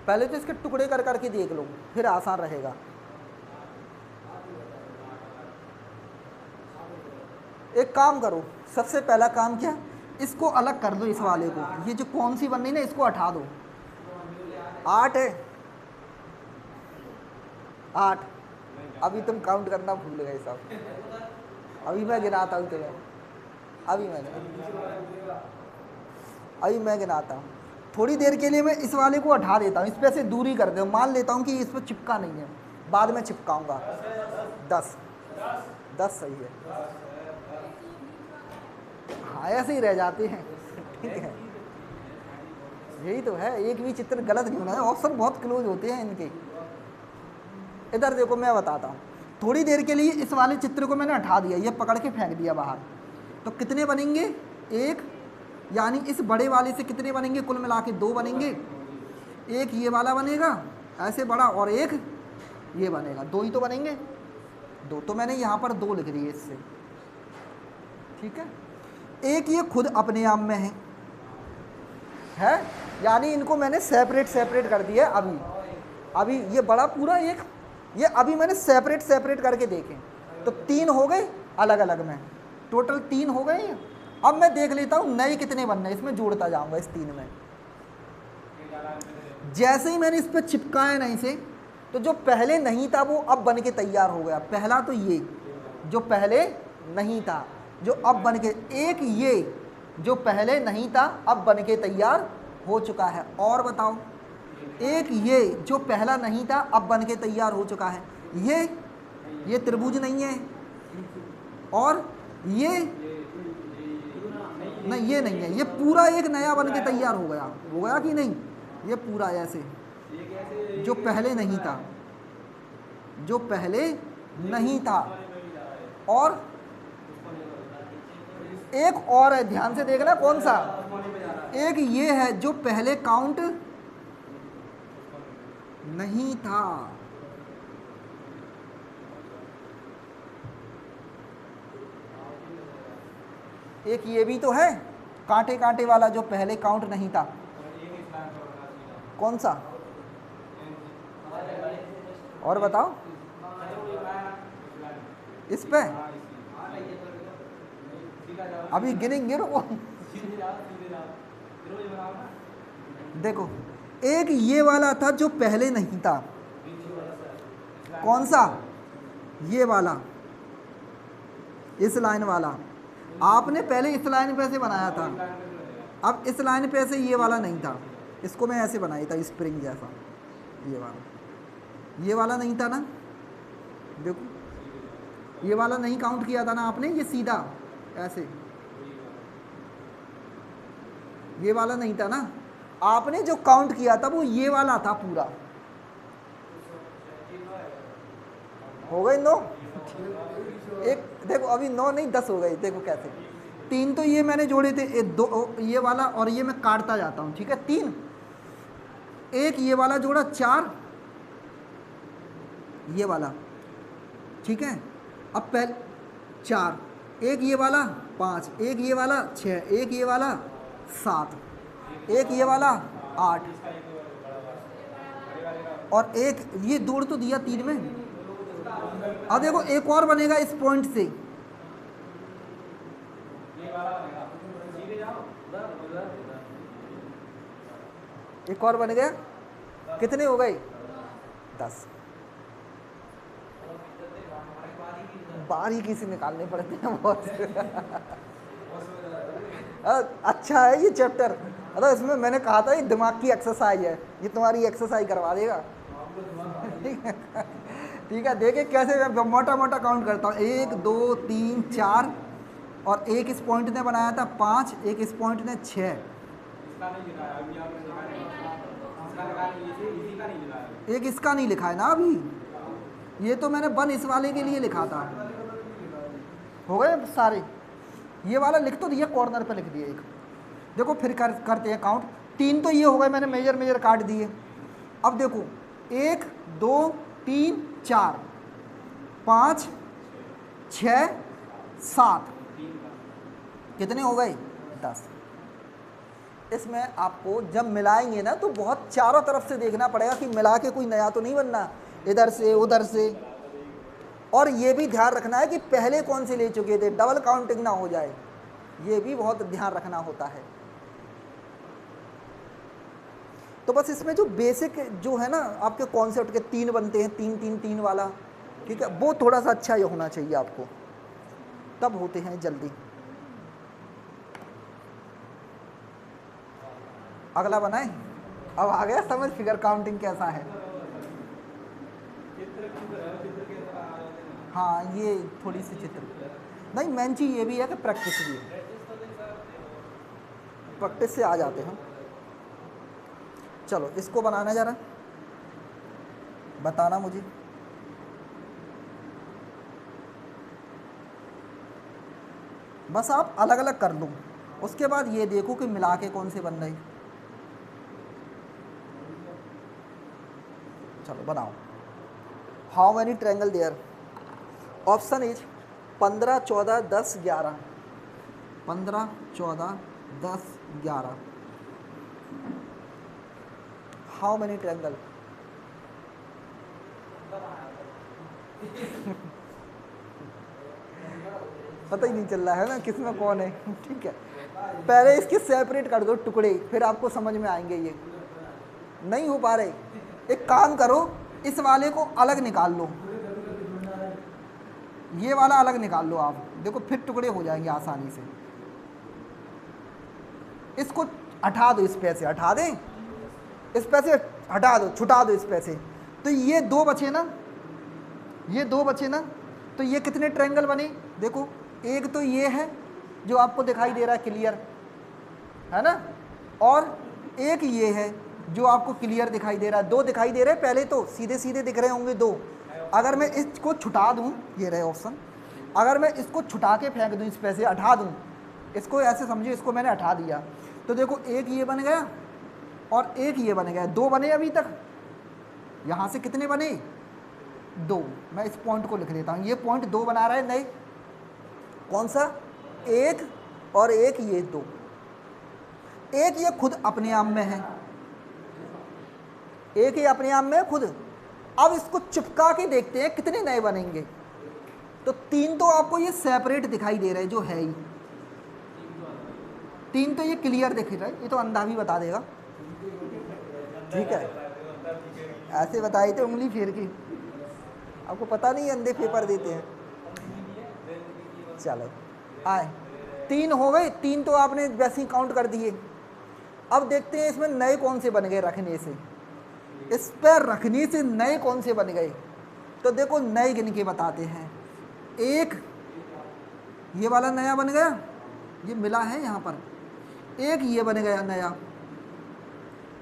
A: पहले तो इसके टुकड़े कर करके देख लो, फिर आसान रहेगा। एक काम करो, सबसे पहला काम क्या, इसको अलग कर दो, इस वाले को, ये जो कौन सी बन रही ना इसको हटा दो। 8 है, 8। अभी तुम काउंट करना भूल गए साहब, अभी मैं गिनाता हूँ तुम्हें, अभी मैं गिनाता हूँ। थोड़ी देर के लिए मैं इस वाले को हटा देता हूँ, इस पे से दूरी कर दो, मान लेता हूँ कि इस पर चिपका नहीं है, बाद में चिपकाऊंगा। 10 सही है। हाँ ऐसे ही रह जाते हैं, ठीक है, यही तो है, एक भी चित्र गलत नहीं होना है, ऑप्शन बहुत क्लोज होते हैं इनके। इधर देखो मैं बताता हूँ, थोड़ी देर के लिए इस वाले चित्र को मैंने हटा दिया, ये पकड़ के फेंक दिया बाहर, तो कितने बनेंगे, 1, यानी इस बड़े वाले से कितने बनेंगे, कुल मिला के 2 बनेंगे। एक ये वाला बनेगा ऐसे बड़ा, और एक ये बनेगा, 2 ही तो बनेंगे, 2, तो मैंने यहाँ पर 2 लिख दिए इससे, ठीक है। एक ये खुद अपने आप में है, यानी इनको मैंने सेपरेट कर दिया। अभी ये बड़ा पूरा एक, ये अभी मैंने सेपरेट करके देखे, तो 3 हो गए अलग अलग में, टोटल 3 हो गए। अब मैं देख लेता हूँ नए कितने बनने, इसमें जोड़ता जाऊंगा इस 3 में। जैसे ही मैंने इस पर चिपकाया नहीं से, तो जो पहले नहीं था वो अब बन के तैयार हो गया। पहला तो ये जो पहले नहीं था, जो अब बन के, एक ये जो पहले नहीं था अब बन के तैयार हो चुका है। और बताओ, एक ये जो पहला नहीं था अब बन के तैयार हो चुका है। ये त्रिभुज नहीं है, और ये नहीं, ये नहीं है, ये पूरा एक नया बन के तैयार हो गया कि नहीं, ये पूरा ऐसे जो पहले नहीं था, जो पहले नहीं था। और एक और है, ध्यान से देखना कौन सा, एक ये है जो पहले काउंट नहीं था। एक ये भी तो है कांटे कांटे वाला जो पहले काउंट नहीं था, कौन सा, और बताओ इस पे, अभी गिनेंगे रुको। देखो एक ये वाला था जो पहले नहीं था, कौन सा, ये वाला, इस लाइन वाला। आपने पहले इस लाइन पे से बनाया था, अब इस लाइन पे से ये वाला नहीं था, इसको मैं ऐसे बनाया था स्प्रिंग जैसा, ये वाला नहीं था ना, देखो ये वाला नहीं काउंट किया था ना आपने, ये सीधा ऐसे, ये वाला नहीं था ना, आपने जो काउंट किया था वो ये वाला था पूरा। हो गए 9, एक देखो अभी 9 नहीं 10 हो गए, देखो कैसे। 3 तो ये मैंने जोड़े थे, 2 ये वाला, और ये मैं काटता जाता हूँ, ठीक है। 3, एक ये वाला जोड़ा, 4 ये वाला, ठीक है। अब पहले 4, एक ये वाला 5, एक ये वाला 6, एक ये वाला 7, एक ये वाला 8, और एक ये जोड़ तो दिया 3 में। अब देखो एक और बनेगा इस पॉइंट से, एक और बन गया, कितने हो गए, 10। बारीकी से निकालने पड़ते हैं बहुत। अच्छा है ये चैप्टर, मतलब इसमें मैंने कहा था ये दिमाग की एक्सरसाइज है, ये तुम्हारी एक्सरसाइज करवा देगा। ठीक है, देखिए कैसे मैं मोटा मोटा काउंट करता हूँ, 1 2 3 4, और एक इस पॉइंट ने बनाया था 5, एक इस पॉइंट ने 6, एक इसका नहीं लिखा है ना अभी, ये तो मैंने 1 इस वाले के लिए लिखा था। हो गए सारे, ये वाला लिख तो दिया, कॉर्नर पे लिख दिया एक। देखो फिर करते हैं काउंट। 3 तो ये हो गए, मैंने मेजर काट दिए। अब देखो 1 2 3 4 5 6 7, कितने हो गए, 10। इसमें आपको जब मिलाएंगे ना तो बहुत चारों तरफ से देखना पड़ेगा कि मिला के कोई नया तो नहीं बनना, इधर से उधर से। और ये भी ध्यान रखना है कि पहले कौन से ले चुके थे, डबल काउंटिंग ना हो जाए, ये भी बहुत ध्यान रखना होता है। तो बस इसमें जो बेसिक जो है ना आपके कॉन्सेप्ट के 3 बनते हैं, 3 3 3 वाला, ठीक है, वो थोड़ा सा अच्छा ये होना चाहिए आपको, तब होते हैं जल्दी। अगला बनाए, अब आ गया समझ फिगर काउंटिंग कैसा है। हाँ ये थोड़ी सी चित्र नहीं, मेन चीज़ ये भी है कि प्रैक्टिस भी है, प्रैक्टिस से आ जाते हैं। चलो इसको बनाना जरा, बताना मुझे। बस आप अलग अलग कर लो, उसके बाद ये देखो कि मिला के कौन से बन रहे। चलो बनाओ। How many triangle there? Option is 15 14 10 11। 15 14 10 11। How many triangle? पता ही नहीं चल रहा है ना किसमें कौन है। ठीक है, पहले इसके सेपरेट कर दो टुकड़े, फिर आपको समझ में आएंगे। ये नहीं हो पा रहे, एक काम करो, इस वाले को अलग निकाल लो, ये वाला अलग निकाल लो आप, देखो फिर टुकड़े हो जाएंगे आसानी से। इसको हटा दो, इस पे से हटा दें, इस पे से हटा दो, छुटा दो इस पे से, तो ये 2 बचे ना, ये 2 बचे ना, तो ये कितने ट्रायंगल बने? देखो एक तो ये है जो आपको दिखाई दे रहा है क्लियर, है ना, और एक ये है जो आपको क्लियर दिखाई दे रहा है। 2 दिखाई दे रहे हैं, पहले तो सीधे सीधे दिख रहे होंगे 2। अगर मैं इसको छुटा दूं, ये रहे ऑप्शन, अगर मैं इसको छुटा के फेंक दूं, इस पे से हटा दूं, इसको ऐसे समझिए, इसको मैंने हटा दिया, तो देखो एक ये बन गया और एक ये बन गया, 2 बने अभी तक। यहाँ से कितने बने? 2। मैं इस पॉइंट को लिख देता हूँ, ये पॉइंट 2 बना रहा है। नए कौन सा? एक और एक, ये 2। एक ये खुद अपने आप में है, एक ही अपने आप में खुद। अब इसको चिपका के देखते हैं कितने नए बनेंगे। तो 3 तो आपको ये सेपरेट दिखाई दे रहे हैं, जो है ही 3 तो ये क्लियर दिख रहा है, ये तो अंधा भी बता देगा। ठीक है, ऐसे बताए थे उंगली फेर के, आपको पता नहीं अंधे पेपर देते हैं। चलो आए, 3 हो गए, 3 तो आपने वैसे ही काउंट कर दिए। अब देखते हैं इसमें नए कौन से बन गए रखने से, इस पर रखने से नए कौन से बन गए। तो देखो नए गिन के बताते हैं। एक ये वाला नया बन गया, ये मिला है यहाँ पर। एक ये बन गया नया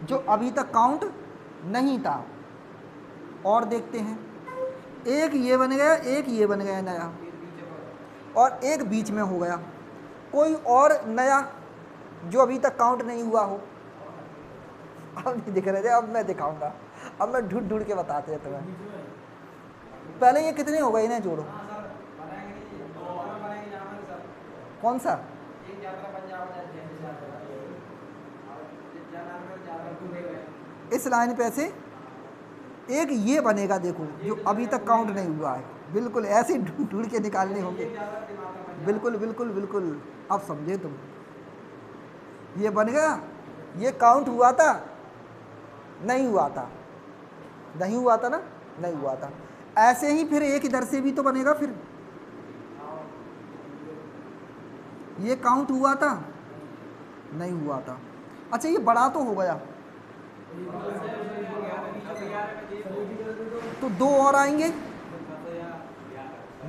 A: जो अभी तक काउंट नहीं था, और देखते हैं, एक ये बन गया, एक ये बन गया नया, और एक बीच में हो गया। कोई और नया जो अभी तक काउंट नहीं हुआ हो। अब नहीं दिख रहे थे, अब मैं दिखाऊंगा, अब मैं ढूंढ ढूंढ के बताते हैं तुम्हें। पहले ये कितने हो गए, इन्हें जोड़ो। कौन सा? इस लाइन पे से एक ये बनेगा, देखो जो अभी तक काउंट नहीं हुआ है। बिल्कुल ऐसे ढूंढ ढूंढ के निकालने होंगे। बिल्कुल बिल्कुल बिल्कुल, अब समझे तुम। ये बन गया, ये काउंट हुआ था? नहीं हुआ था, नहीं हुआ था ना, नहीं हुआ था। ऐसे ही फिर एक इधर से भी तो बनेगा, फिर ये काउंट हुआ था? नहीं हुआ था। अच्छा ये बड़ा तो हो गया, तो 2 और आएंगे,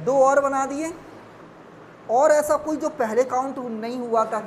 A: 2 और बना दिए। और ऐसा कोई जो पहले काउंट नहीं हुआ था,